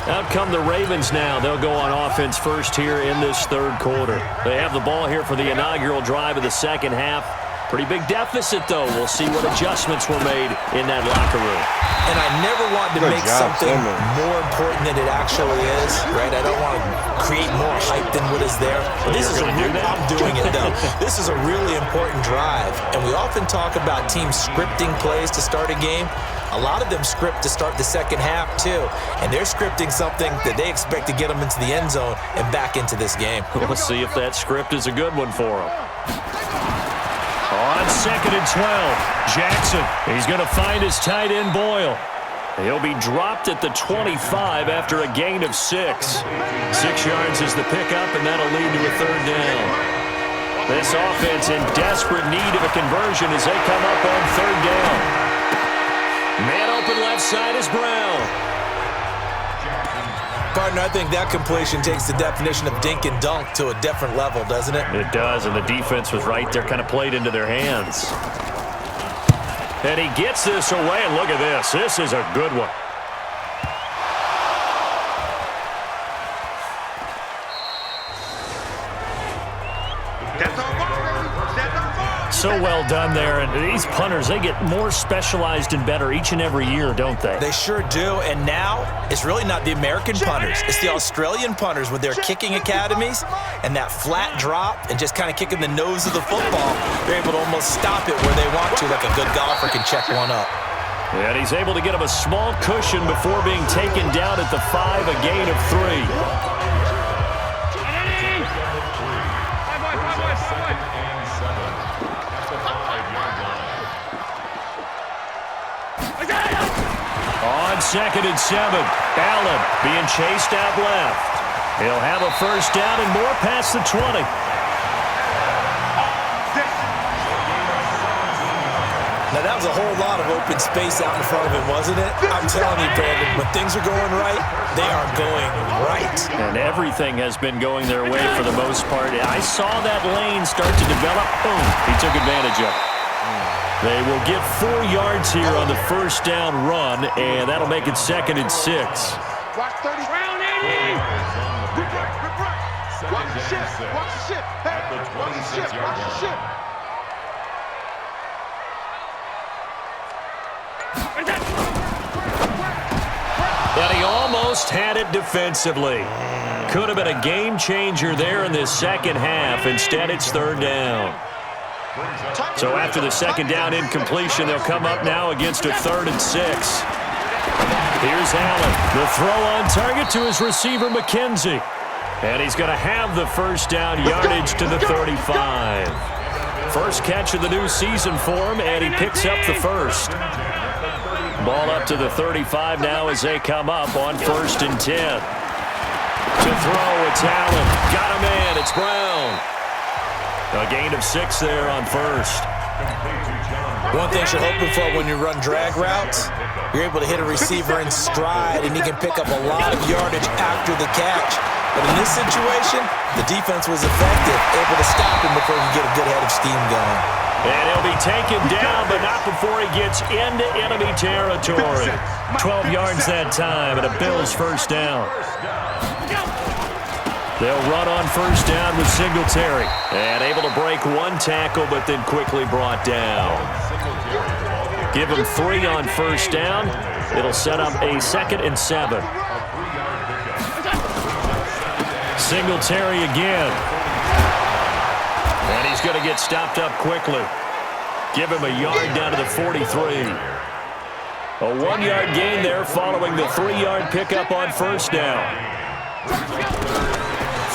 Out come the Ravens now. They'll go on offense first here in this third quarter. They have the ball here for the inaugural drive of the second half. Pretty big deficit, though. We'll see what adjustments were made in that locker room. And I never want to make something more important than it actually is, right? I don't want to create more hype than what is there. But this is I'm doing it, though. This is a really important drive. And we often talk about teams scripting plays to start a game. A lot of them script to start the second half, too. And they're scripting something that they expect to get them into the end zone and back into this game. We'll see if that script is a good one for them. On 2nd and 12, Jackson. He's going to find his tight end, Boyle. He'll be dropped at the 25 after a gain of 6. 6 yards is the pickup, and that'll lead to a third down. This offense in desperate need of a conversion as they come up on third down. Man open left side is Brown. Partner, I think that completion takes the definition of dink and dunk to a different level, doesn't it? It does, and the defense was right there, kind of played into their hands. And he gets this away, and look at this. This is a good one. So well done there, and these punters, they get more specialized and better each and every year, don't they? They sure do, and now it's really not the American punters. It's the Australian punters with their kicking academies and that flat drop and just kind of kicking the nose of the football. They're able to almost stop it where they want to, like a good golfer can check one up. And he's able to get him a small cushion before being taken down at the 5, a gain of 3. On 2nd and 7, Allen being chased out left. He'll have a first down and more past the 20. Now, that was a whole lot of open space out in front of him, wasn't it? I'm telling you, Brandon, when things are going right, they are going right. And everything has been going their way for the most part. I saw that lane start to develop. Boom, he took advantage of it. They will get 4 yards here on the first down run, and that'll make it 2nd and 6. Watch 30. Round 80. Good break. Watch the ship. Watch the ship. Hey, watch the ship. Watch the ship. And he almost had it defensively. Could have been a game changer there in this second half. Instead, it's third down. So after the second down incompletion, they'll come up now against a 3rd and 6. Here's Allen. The throw on target to his receiver, McKenzie. And he's going to have the first down yardage to the 35. First catch of the new season for him, and he picks up the first. Ball up to the 35 now as they come up on 1st and 10. To throw, it's Allen. Got a man, it's Brown. A gain of 6 there on first. One thing you're hoping for when you run drag routes, you're able to hit a receiver in stride, and he can pick up a lot of yardage after the catch. But in this situation, the defense was effective, able to stop him before he could get a good head of steam going. And he'll be taken down, but not before he gets into enemy territory. 12 yards that time, and a Bills first down. They'll run on first down with Singletary. And able to break 1 tackle, but then quickly brought down. Give him 3 on first down. It'll set up a 2nd and 7. Singletary again. And he's going to get stopped up quickly. Give him a yard down to the 43. A 1-yard gain there following the 3-yard pickup on first down.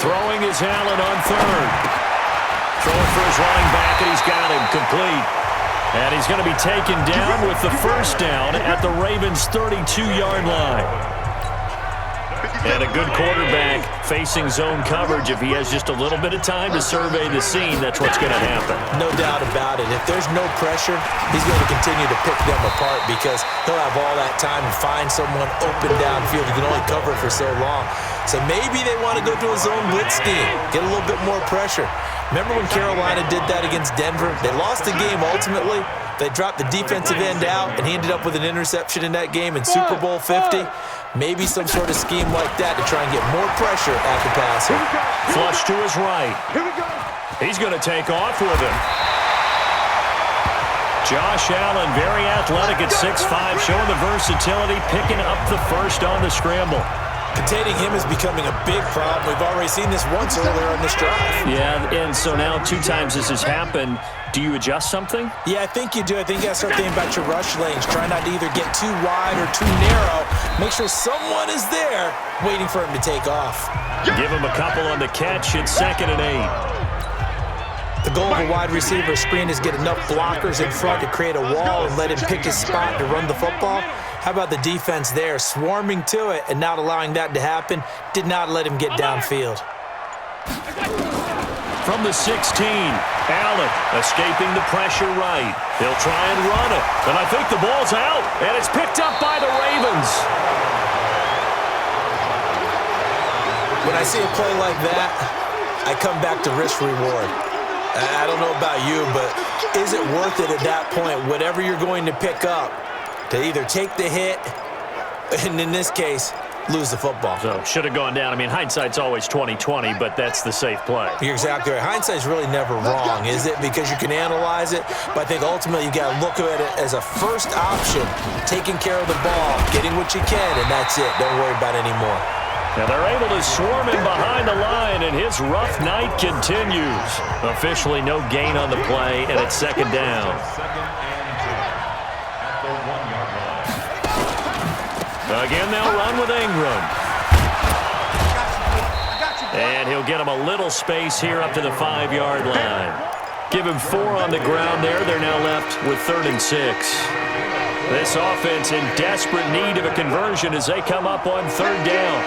Throwing is Allen on 3rd. Throwing for his running back, and he's got him complete. And he's going to be taken down with the first down at the Ravens' 32-yard line. And a good quarterback facing zone coverage. If he has just a little bit of time to survey the scene, that's what's going to happen. No doubt about it. If there's no pressure, he's going to continue to pick them apart because he'll have all that time to find someone open downfield. He can only cover for so long. So maybe they want to go to a zone blitz scheme, get a little bit more pressure. Remember when Carolina did that against Denver? They lost the game ultimately. They dropped the defensive end out, and he ended up with an interception in that game in Super Bowl 50. Maybe some sort of scheme like that to try and get more pressure at the passer. Flush to his right. He's going to take off with him. Josh Allen, very athletic at 6'5", showing the versatility, picking up the first on the scramble. Containing him is becoming a big problem. We've already seen this once earlier in this drive. Yeah, and so now 2 times this has happened. Do you adjust something? Yeah, I think you do. I think you got to start thinking about your rush lanes. Try not to either get too wide or too narrow. Make sure someone is there waiting for him to take off. Give him a couple on the catch. It's 2nd and 8. The goal of a wide receiver screen is get enough blockers in front to create a wall and let him pick his spot to run the football. How about the defense there, swarming to it and not allowing that to happen? Did not let him get downfield. From the 16, Allen escaping the pressure right. He'll try and run it, and I think the ball's out, and it's picked up by the Ravens. When I see a play like that, I come back to risk-reward. I don't know about you, but is it worth it at that point, whatever you're going to pick up, to either take the hit, and in this case, lose the football? So, should have gone down. I mean, hindsight's always 20/20, but that's the safe play. You're exactly right. Hindsight's really never wrong, is it? Because you can analyze it, but I think ultimately you got to look at it as a first option, taking care of the ball, getting what you can, and that's it. Don't worry about any more. Now they're able to swarm him behind the line, and his rough night continues. Officially no gain on the play, and it's 2nd down. Again, they'll run with Ingram. And he'll get him a little space here up to the 5-yard line. Give him 4 on the ground there. They're now left with 3rd and 6. This offense in desperate need of a conversion as they come up on 3rd down.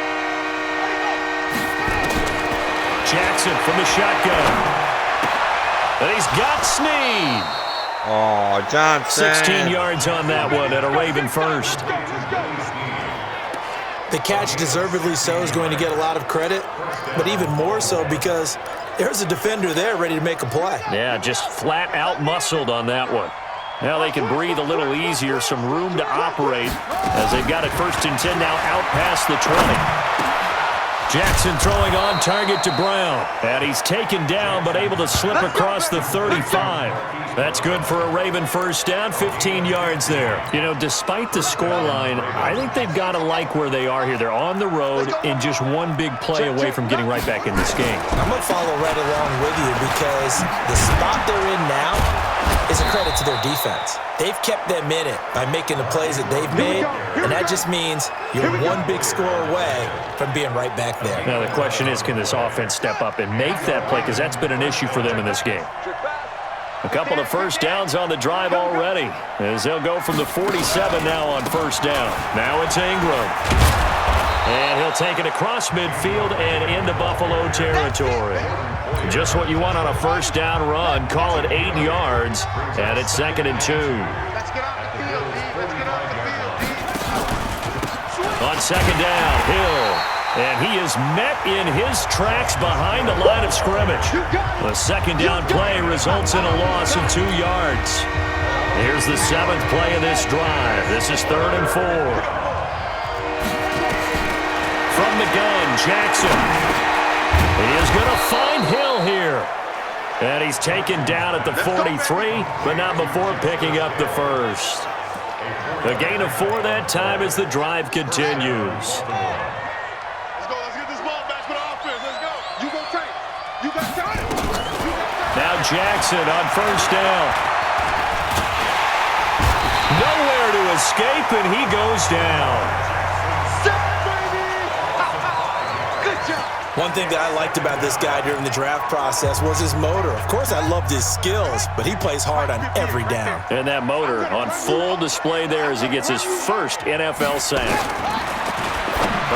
Jackson from the shotgun. And he's got Snead. Oh, Johnson. 16 yards on that one at a Raven first. The catch, deservedly so, is going to get a lot of credit, but even more so because there's a defender there ready to make a play. Yeah, just flat out muscled on that one. Now they can breathe a little easier, some room to operate as they've got it 1st and 10 now out past the 20. Jackson throwing on target to Brown. And he's taken down but able to slip across the 35. That's good for a Raven first down, 15 yards there. You know, despite the scoreline, I think they've got to like where they are here. They're on the road and just one big play away from getting right back in this game. I'm going to follow right along with you because the spot they're in now is a credit to their defense. They've kept them in it by making the plays that they've made, and that just means you're one big score away from being right back there. Now the question is, can this offense step up and make that play? Because that's been an issue for them in this game. A couple of first downs on the drive already as they'll go from the 47 now on 1st down. Now it's Ingram. And he'll take it across midfield and into Buffalo territory. Just what you want on a 1st down run. Call it 8 yards, and it's 2nd and 2. Let's get off the field, D. Let's get off the field, D. On 2nd down, Hill. And he is met in his tracks behind the line of scrimmage. The 2nd down play results in a loss of 2 yards. Here's the 7th play of this drive. This is 3rd and 4. From the gun, Jackson. He is going to find Hill here. And he's taken down at the 43, but not before picking up the 1st. A gain of 4 that time as the drive continues. Now Jackson on 1st down. Nowhere to escape, and he goes down. One thing that I liked about this guy during the draft process was his motor. Of course, I loved his skills, but he plays hard on every down. And that motor on full display there as he gets his 1st NFL sack.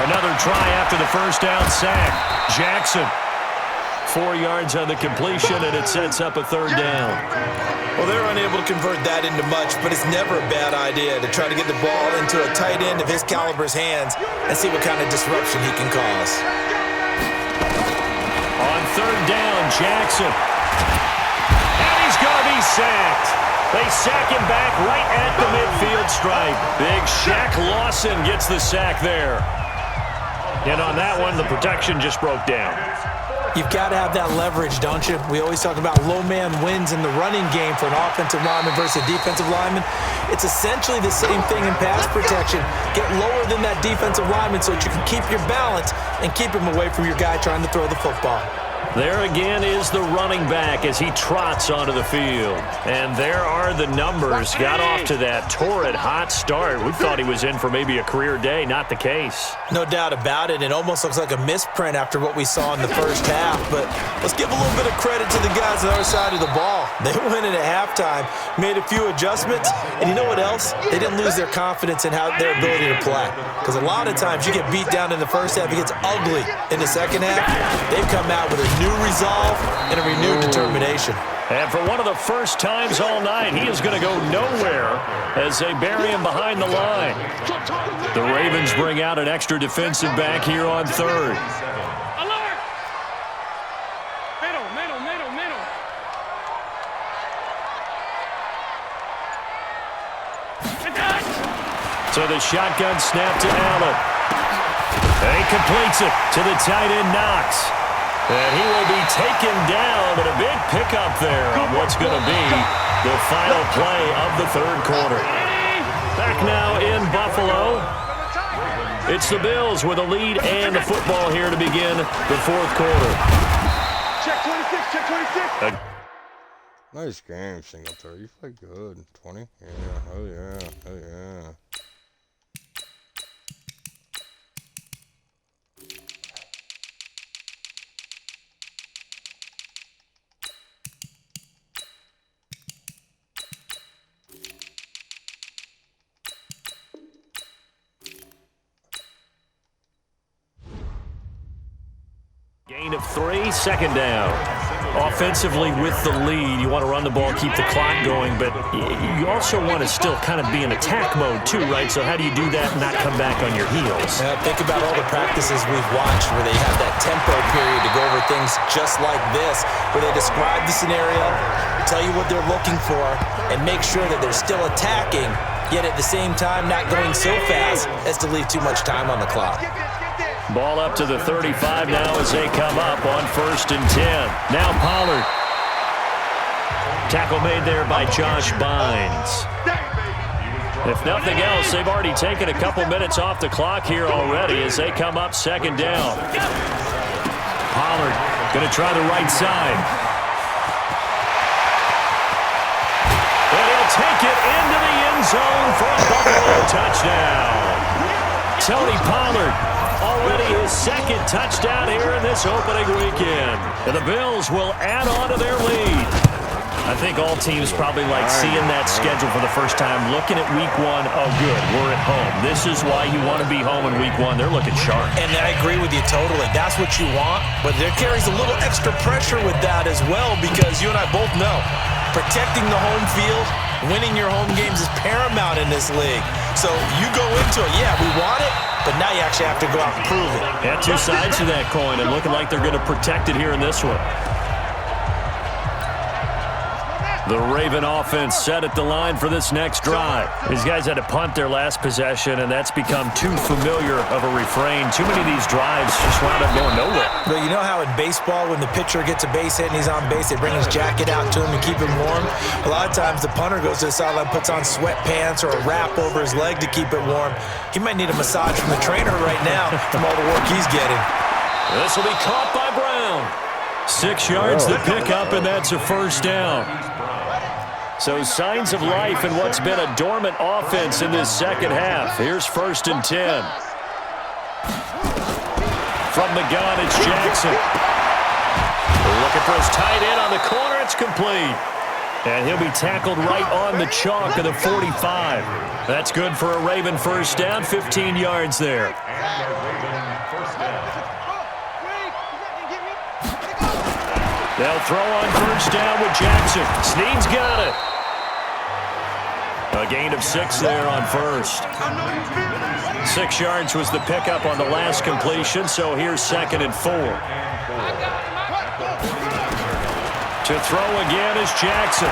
Another try after the first down sack. Jackson. 4 yards on the completion, and it sets up a third down. Well, they're unable to convert that into much, but it's never a bad idea to try to get the ball into a tight end of his caliber's hands and see what kind of disruption he can cause. On third down, Jackson. And he's going to be sacked. They sack him back right at the midfield stripe. Big Shaq Lawson gets the sack there. And on that one, the protection just broke down. You've got to have that leverage, don't you? We always talk about low man wins in the running game for an offensive lineman versus a defensive lineman. It's essentially the same thing in pass protection. Get lower than that defensive lineman so that you can keep your balance and keep him away from your guy trying to throw the football. There again is the running back as he trots onto the field. And there are the numbers. Got off to that torrid hot start. We thought he was in for maybe a career day. Not the case. No doubt about it. It almost looks like a misprint after what we saw in the first half. But let's give a little bit of credit to the guys on the other side of the ball. They went in at halftime, made a few adjustments, and you know what else? They didn't lose their confidence in their ability to play. Because a lot of times you get beat down in the first half, it gets ugly in the second half. They've come out with a new resolve and a renewed determination. And for one of the first times all night, he is going to go nowhere as they bury him behind the line. The Ravens bring out an extra defensive back here on third. Alert! Middle. So the shotgun snap to Allen. And he completes it to the tight end Knox. And he will be taken down, but a big pickup there on what's going to be the final play of the third quarter. Back now in Buffalo. It's the Bills with a lead and the football here to begin the fourth quarter. Check 26, check 26. Nice game, Singletary. You played good. 20? Yeah, hell yeah, hell yeah. Gain of 3, second down. Offensively with the lead, you want to run the ball, keep the clock going, but you also want to still kind of be in attack mode too, right? So how do you do that and not come back on your heels? Think about all the practices we've watched where they have that tempo period to go over things just like this, where they describe the scenario, tell you what they're looking for, and make sure that they're still attacking, yet at the same time not going so fast as to leave too much time on the clock. Ball up to the 35 now as they come up on 1st and 10. Now Pollard. Tackle made there by Josh Bynes. If nothing else, they've already taken a couple minutes off the clock here already as they come up 2nd down. Pollard going to try the right side. And he'll take it into the end zone for a Buffalo touchdown. Tony Pollard. Already his 2nd touchdown here in this opening weekend. And the Bills will add on to their lead. I think all teams probably like seeing that schedule for the first time, looking at week 1, oh good, we're at home. This is why you want to be home in week 1. They're looking sharp. And I agree with you totally. That's what you want, but there carries a little extra pressure with that as well because you and I both know protecting the home field, winning your home games is paramount in this league. So you go into it, yeah, we want it, but now you actually have to go out and prove it. Yeah, 2 sides to that coin, and looking like they're going to protect it here in this one. The Raven offense set at the line for this next drive. These guys had to punt their last possession, and that's become too familiar of a refrain. Too many of these drives just wound up going nowhere. But you know how in baseball, when the pitcher gets a base hit and he's on base, they bring his jacket out to him to keep him warm? A lot of times the punter goes to the sideline, puts on sweatpants or a wrap over his leg to keep it warm. He might need a massage from the trainer right now from all the work he's getting. This will be caught by Brown. 6 yards to pick up, and that's a first down. So signs of life in what's been a dormant offense in this second half. Here's 1st and 10. From the gun, it's Jackson. Looking for his tight end on the corner. It's complete. And he'll be tackled right on the chalk of the 45. That's good for a Raven first down, 15 yards there. They'll throw on first down with Jackson. Snead's got it. A gain of 6 there on first. 6 yards was the pickup on the last completion, so here's 2nd and 4. To throw again is Jackson.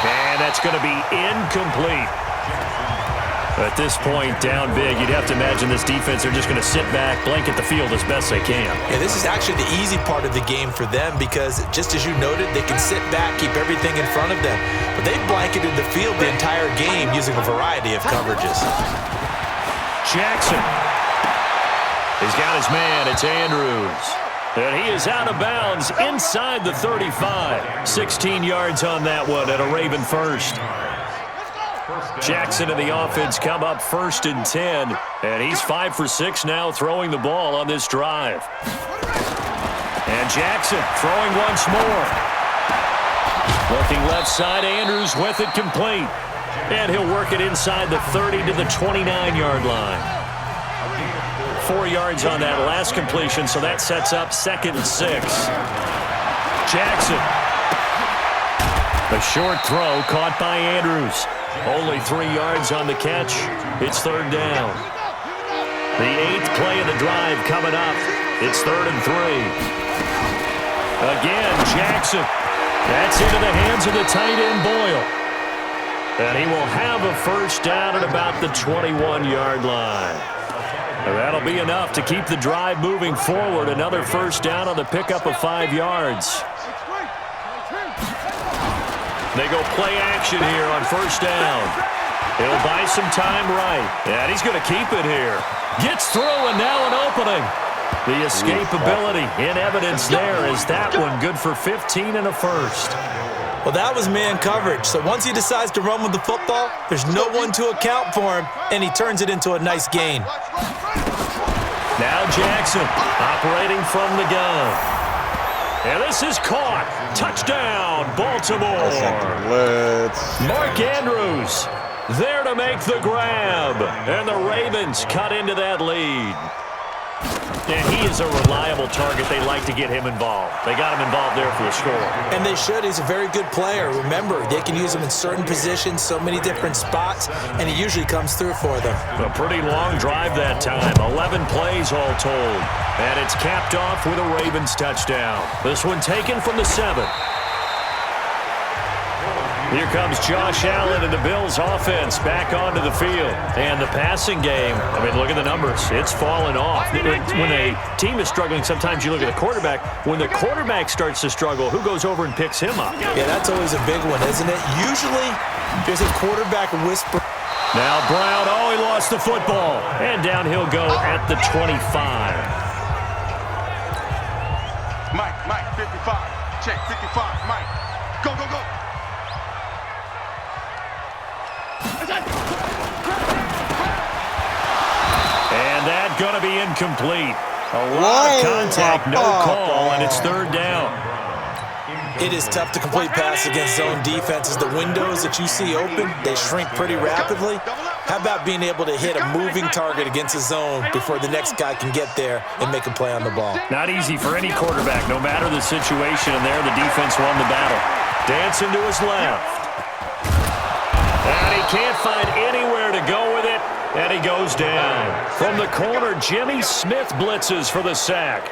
And that's going to be incomplete. At this point, down big, you'd have to imagine this defense, they're just going to sit back, blanket the field as best they can. Yeah, this is actually the easy part of the game for them because, just as you noted, they can sit back, keep everything in front of them. But they've blanketed the field the entire game using a variety of coverages. Jackson. He's got his man. It's Andrews. And he is out of bounds inside the 35. 16 yards on that one at a Raven first. Jackson and the offense come up 1st and 10. And he's 5 for 6 now throwing the ball on this drive. And Jackson throwing once more. Looking left side, Andrews with it complete. And he'll work it inside the 30 to the 29-yard line. 4 yards on that last completion, so that sets up 2nd and 6. Jackson. A short throw caught by Andrews. Only 3 yards on the catch. It's 3rd down. The 8th play of the drive coming up. It's 3rd and 3. Again, Jackson. That's into the hands of the tight end, Boyle. And he will have a first down at about the 21-yard line. And that'll be enough to keep the drive moving forward. Another first down on the pickup of 5 yards. They go play action here on first down. He'll buy some time right. And he's going to keep it here. Gets through and now an opening. The escapability in evidence there is that one good for 15 and a first. Well, that was man coverage. So once he decides to run with the football, there's no one to account for him, and he turns it into a nice gain. Now Jackson operating from the gun. And this is caught. Touchdown, Baltimore. Mark Andrews there to make the grab. And the Ravens cut into that lead. And he is a reliable target. They like to get him involved. They got him involved there for the score. And they should. He's a very good player. Remember, they can use him in certain positions, so many different spots, and he usually comes through for them. A pretty long drive that time. 11 plays all told. And it's capped off with a Ravens touchdown. This one taken from the 7. Here comes Josh Allen and the Bills offense back onto the field. And the passing game, I mean, look at the numbers. It's fallen off. When a team is struggling, sometimes you look at the quarterback. When the quarterback starts to struggle, who goes over and picks him up? Yeah, that's always a big one, isn't it? Usually, there's a quarterback whisper. Now Brown, he lost the football. And down he'll go at the 25. Mike, 55. Check, 55. Mike, go, go, go. And that going to be incomplete. A lot of contact, no call, and it's 3rd down. It is tough to complete pass against zone defenses. The windows that you see open, they shrink pretty rapidly. How about being able to hit a moving target against a zone before the next guy can get there and make a play on the ball? Not easy for any quarterback, no matter the situation, and there the defense won the battle. Dancing to his left. And he can't find anywhere to go with it, and he goes down. From the corner, Jimmy Smith blitzes for the sack.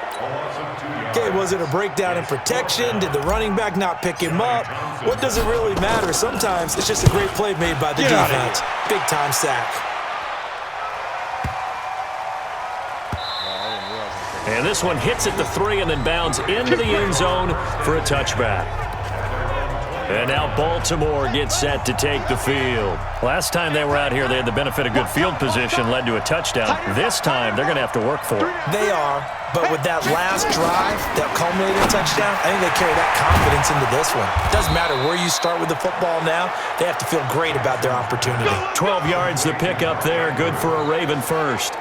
Okay, was it a breakdown in protection? Did the running back not pick him up? What does it really matter? Sometimes it's just a great play made by the defense. Big-time sack. And this one hits at the 3 and then bounds into the end zone for a touchback. And now Baltimore gets set to take the field. Last time they were out here, they had the benefit of good field position, led to a touchdown. This time, they're going to have to work for it. They are, but with that last drive, that culminating touchdown, I think they carry that confidence into this one. Doesn't matter where you start with the football now, they have to feel great about their opportunity. 12 yards to pick up there, good for a Raven first.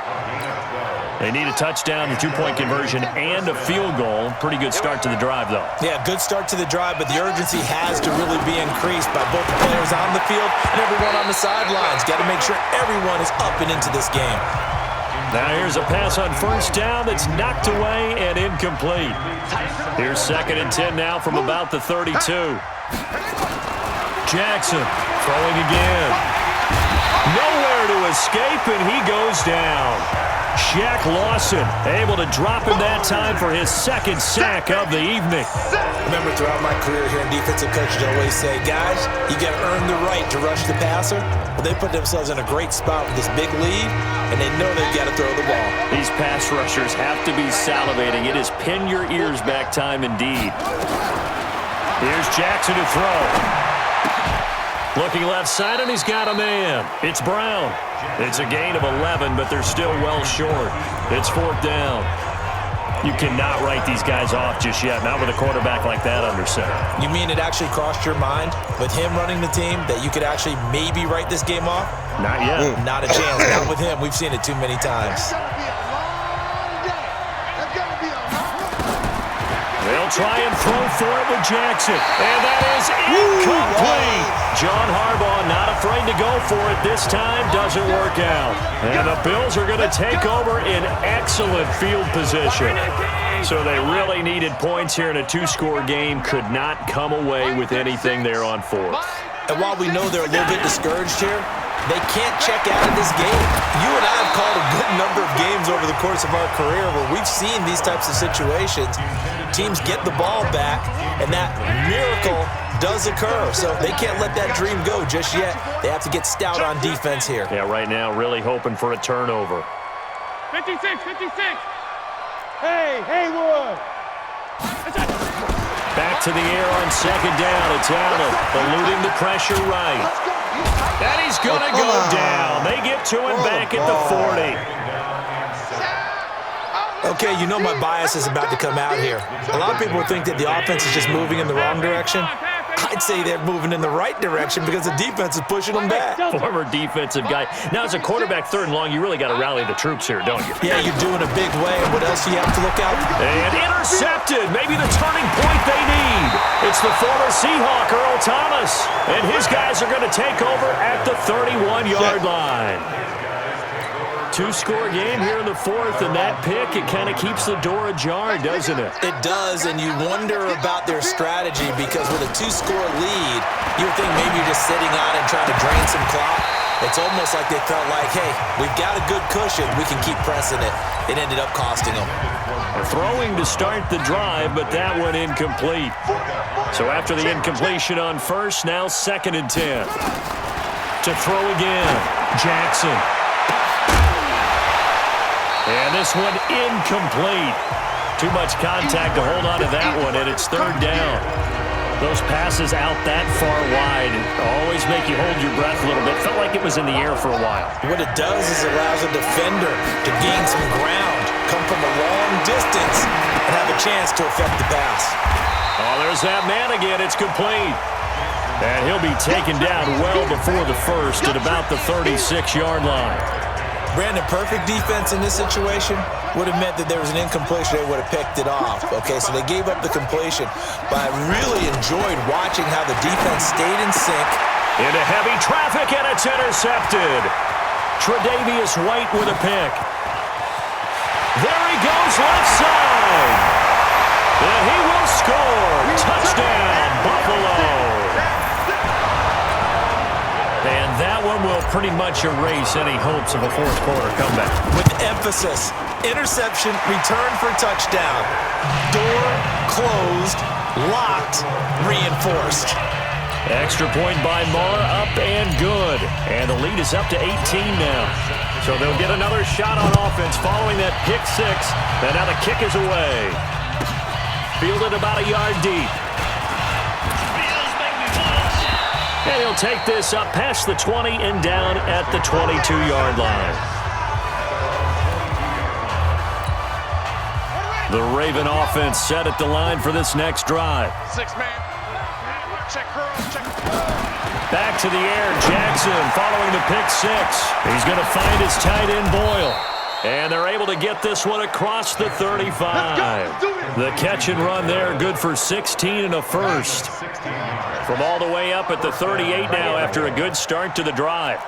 They need a touchdown, a two-point conversion, and a field goal. Pretty good start to the drive, though. Yeah, good start to the drive, but the urgency has to really be increased by both the players on the field and everyone on the sidelines. Got to make sure everyone is up and into this game. Now here's a pass on first down that's knocked away and incomplete. Here's 2nd and 10 now from about the 32. Jackson throwing again. Nowhere to escape, and he goes down. Shaq Lawson able to drop him that time for his 2nd sack of the evening. Remember, throughout my career here in defensive coaches always say, guys, you got to earn the right to rush the passer. Well, they put themselves in a great spot with this big lead, and they know they've got to throw the ball. These pass rushers have to be salivating. It is pin your ears back time indeed. Here's Jackson to throw. Looking left side, and he's got a man. It's Brown. It's a gain of 11, but they're still well short. It's 4th down. You cannot write these guys off just yet, not with a quarterback like that under center. You mean it actually crossed your mind with him running the team that you could actually maybe write this game off? Not yet. Not a chance. Not with him. We've seen it too many times. They'll try and throw for it with Jackson. And that is incomplete. John Harbaugh not afraid to go for it this time. Doesn't work out. And the Bills are going to take over in excellent field position. So they really needed points here in a 2-score game. Could not come away with anything there on 4th. And while we know they're a little bit discouraged here, they can't check out of this game. You and I have called a good number of games over the course of our career where we've seen these types of situations. Teams get the ball back, and that miracle does occur. So they can't let that dream go just yet. They have to get stout on defense here. Yeah, right now really hoping for a turnover. 56, 56. Hey, Haywood. Back to the air on 2nd down. It's Allen eluding the pressure right. And he's going to go down. They get to him back at the 40. Okay, you know my bias is about to come out here. A lot of people think that the offense is just moving in the wrong direction. I'd say they're moving in the right direction because the defense is pushing them back. Former defensive guy. Now, as a quarterback 3rd and long, you really got to rally the troops here, don't you? Yeah, you're doing a big way. What else do you have to look out for? And intercepted. Maybe the turning point they need. It's the former Seahawk, Earl Thomas. And his guys are going to take over at the 31-yard line. 2-score game here in the 4th, and that pick, it kind of keeps the door ajar, doesn't it? It does, and you wonder about their strategy because with a 2-score lead, you would think maybe you're just sitting on it trying to drain some clock. It's almost like they felt like, hey, we've got a good cushion. We can keep pressing it. It ended up costing them. Throwing to start the drive, but that one incomplete. So after the incompletion on first, now 2nd and 10. To throw again, Jackson. And this one incomplete. Too much contact to hold on to that one, and it's 3rd down. Those passes out that far wide always make you hold your breath a little bit. Felt like it was in the air for a while. What it does is it allows a defender to gain some ground, come from a long distance, and have a chance to affect the pass. Oh, there's that man again. It's complete. And he'll be taken down well before the first at about the 36-yard line. Brandon, perfect defense in this situation would have meant that there was an incompletion. They would have picked it off. Okay, so they gave up the completion. But I really enjoyed watching how the defense stayed in sync. Into heavy traffic, and it's intercepted. Tre'Davious White with a pick. There he goes, left side. And he will score. Touchdown, Buffalo. And that one will pretty much erase any hopes of a 4th-quarter comeback. With emphasis, interception, return for touchdown. Door closed, locked, reinforced. Extra point by Marr, up and good. And the lead is up to 18 now. So they'll get another shot on offense following that pick 6. And now the kick is away. Fielded about a yard deep. And he'll take this up past the 20 and down at the 22-yard line. The Raven offense set at the line for this next drive. 6-man. Check curl, check. Back to the air, Jackson following the pick 6. He's going to find his tight end, Boyle. And they're able to get this one across the 35. The catch and run there, good for 16 and a first. From all the way up at the 38 now after a good start to the drive.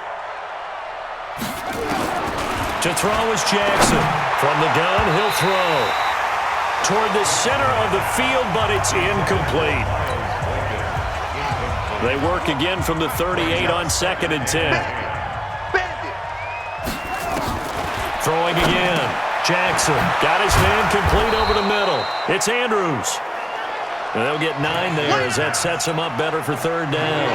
To throw is Jackson. From the gun, he'll throw. Toward the center of the field, but it's incomplete. They work again from the 38 on 2nd and 10. Throwing again. Jackson got his man complete over the middle. It's Andrews. And they'll get 9 there as that sets him up better for 3rd down.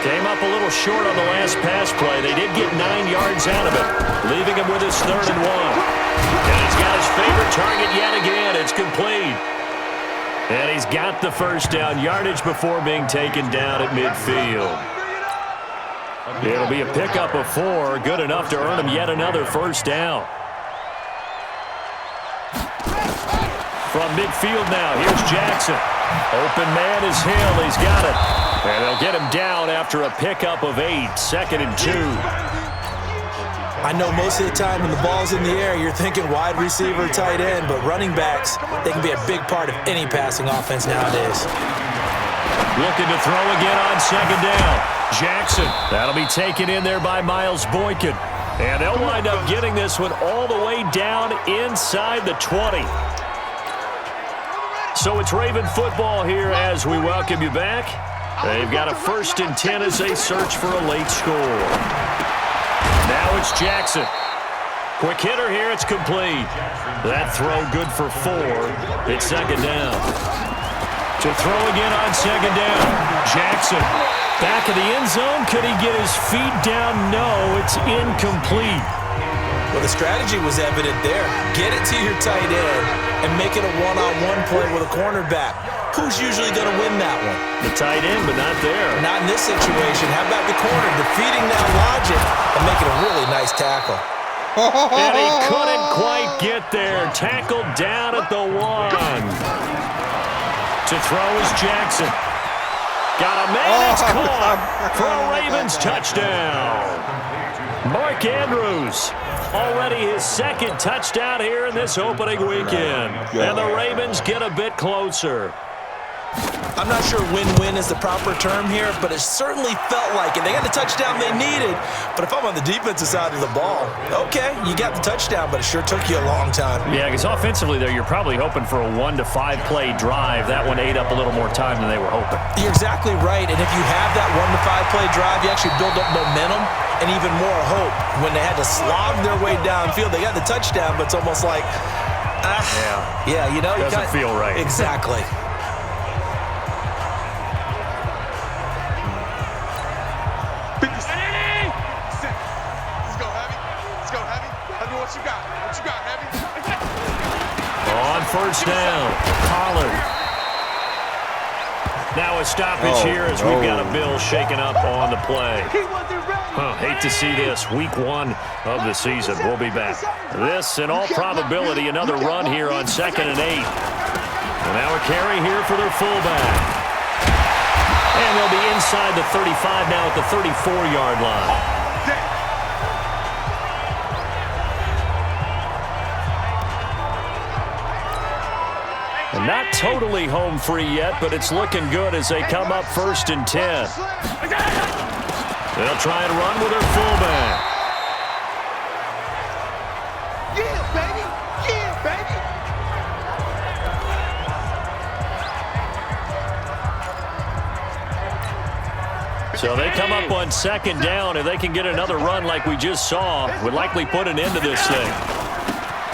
Came up a little short on the last pass play. They did get 9 yards out of it, leaving him with his 3rd and 1. And he's got his favorite target yet again. It's complete. And he's got the first down, yardage before being taken down at midfield. It'll be a pickup of 4, good enough to earn him yet another first down. From midfield now, here's Jackson. Open man is Hill. He's got it. And they'll get him down after a pickup of 8, 2nd and 2. I know most of the time when the ball's in the air, you're thinking wide receiver, tight end, but running backs, they can be a big part of any passing offense nowadays. Looking to throw again on 2nd down. Jackson, that'll be taken in there by Miles Boykin. And they'll wind up getting this one all the way down inside the 20. So it's Raven football here as we welcome you back. They've got a 1st and 10 as they search for a late score. Now it's Jackson. Quick hitter here, it's complete. That throw good for 4. It's 2nd down. To throw again on 2nd down. Jackson, back of the end zone. Could he get his feet down? No, it's incomplete. Well, the strategy was evident there. Get it to your tight end and make it a one-on-one play with a cornerback. Who's usually going to win that one? The tight end, but not there. Not in this situation. How about the corner defeating that logic and making a really nice tackle? And he couldn't quite get there. Tackled down at the 1. To throw is Jackson. Got a man, it's caught for a Ravens touchdown. Mark Andrews, already his 2nd touchdown here in this opening weekend. And the Ravens get a bit closer. I'm not sure win-win is the proper term here, but it certainly felt like it. They got the touchdown they needed, but if I'm on the defensive side of the ball, okay, you got the touchdown, but it sure took you a long time. Yeah, because offensively there, you're probably hoping for a 1 to 5 play drive. That one ate up a little more time than they were hoping. You're exactly right, and if you have that 1 to 5 play drive, you actually build up momentum and even more hope. When they had to slog their way downfield, they got the touchdown, but it's almost like, yeah, you know. Doesn't feel right. Exactly. On 1st down, Pollard. Now a stoppage here as we've got a Bill shaken up on the play. Hate to see this. Week 1 of the season. We'll be back. This, in all probability, another run here on 2nd and 8. And now a carry here for their fullback. And they'll be inside the 35 now at the 34-yard line. And not totally home free yet, but it's looking good as they come up 1st and 10. They'll try and run with their fullback. Yeah, baby! Yeah, baby! So they come up on 2nd down. If they can get another run like we just saw, would likely put an end to this thing.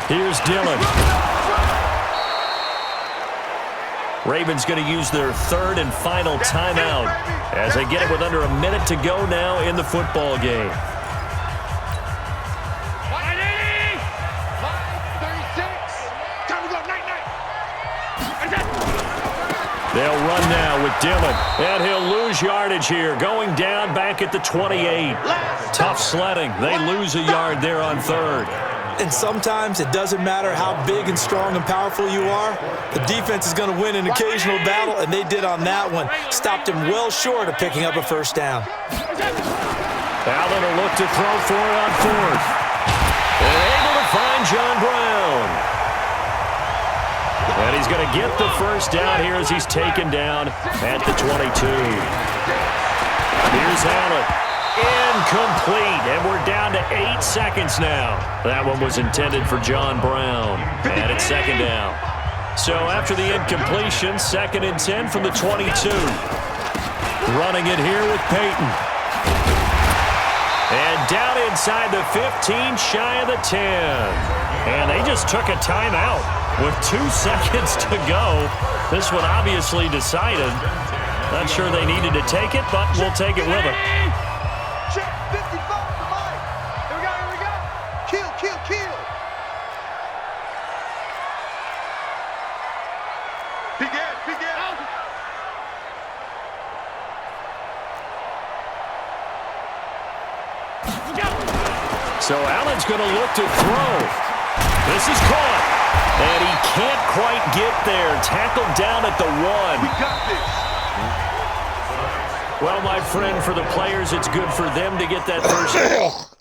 Here's Dillon. Ravens going to use their 3rd and final timeout as they get it with under a minute to go now in the football game. 5:36. Time to go, night-night. They'll run now with Dillon, and he'll lose yardage here, going down back at the 28. Tough sledding. They lose a yard there on 3rd. And sometimes it doesn't matter how big and strong and powerful you are. The defense is going to win an occasional battle, and they did on that one. Stopped him well short of picking up a 1st down. Allen will look to throw for it on 4th. And John Brown. And he's going to get the first down here as he's taken down at the 22. Here's Allen. Incomplete, and we're down to 8 seconds now. That one was intended for John Brown, and it's second down. So after the incompletion, 2nd and 10 from the 22. Running it here with Peyton. And down inside the 15, shy of the 10. And they just took a timeout with 2 seconds to go. This one obviously decided. Not sure they needed to take it, but we'll take it with them. Check 55 for Mike. Here we go. Kill. Begin. So Allen's going to look to throw. This is caught. And he can't quite get there. Tackled down at the 1. We got this. Well, my friend, for the players, it's good for them to get that first.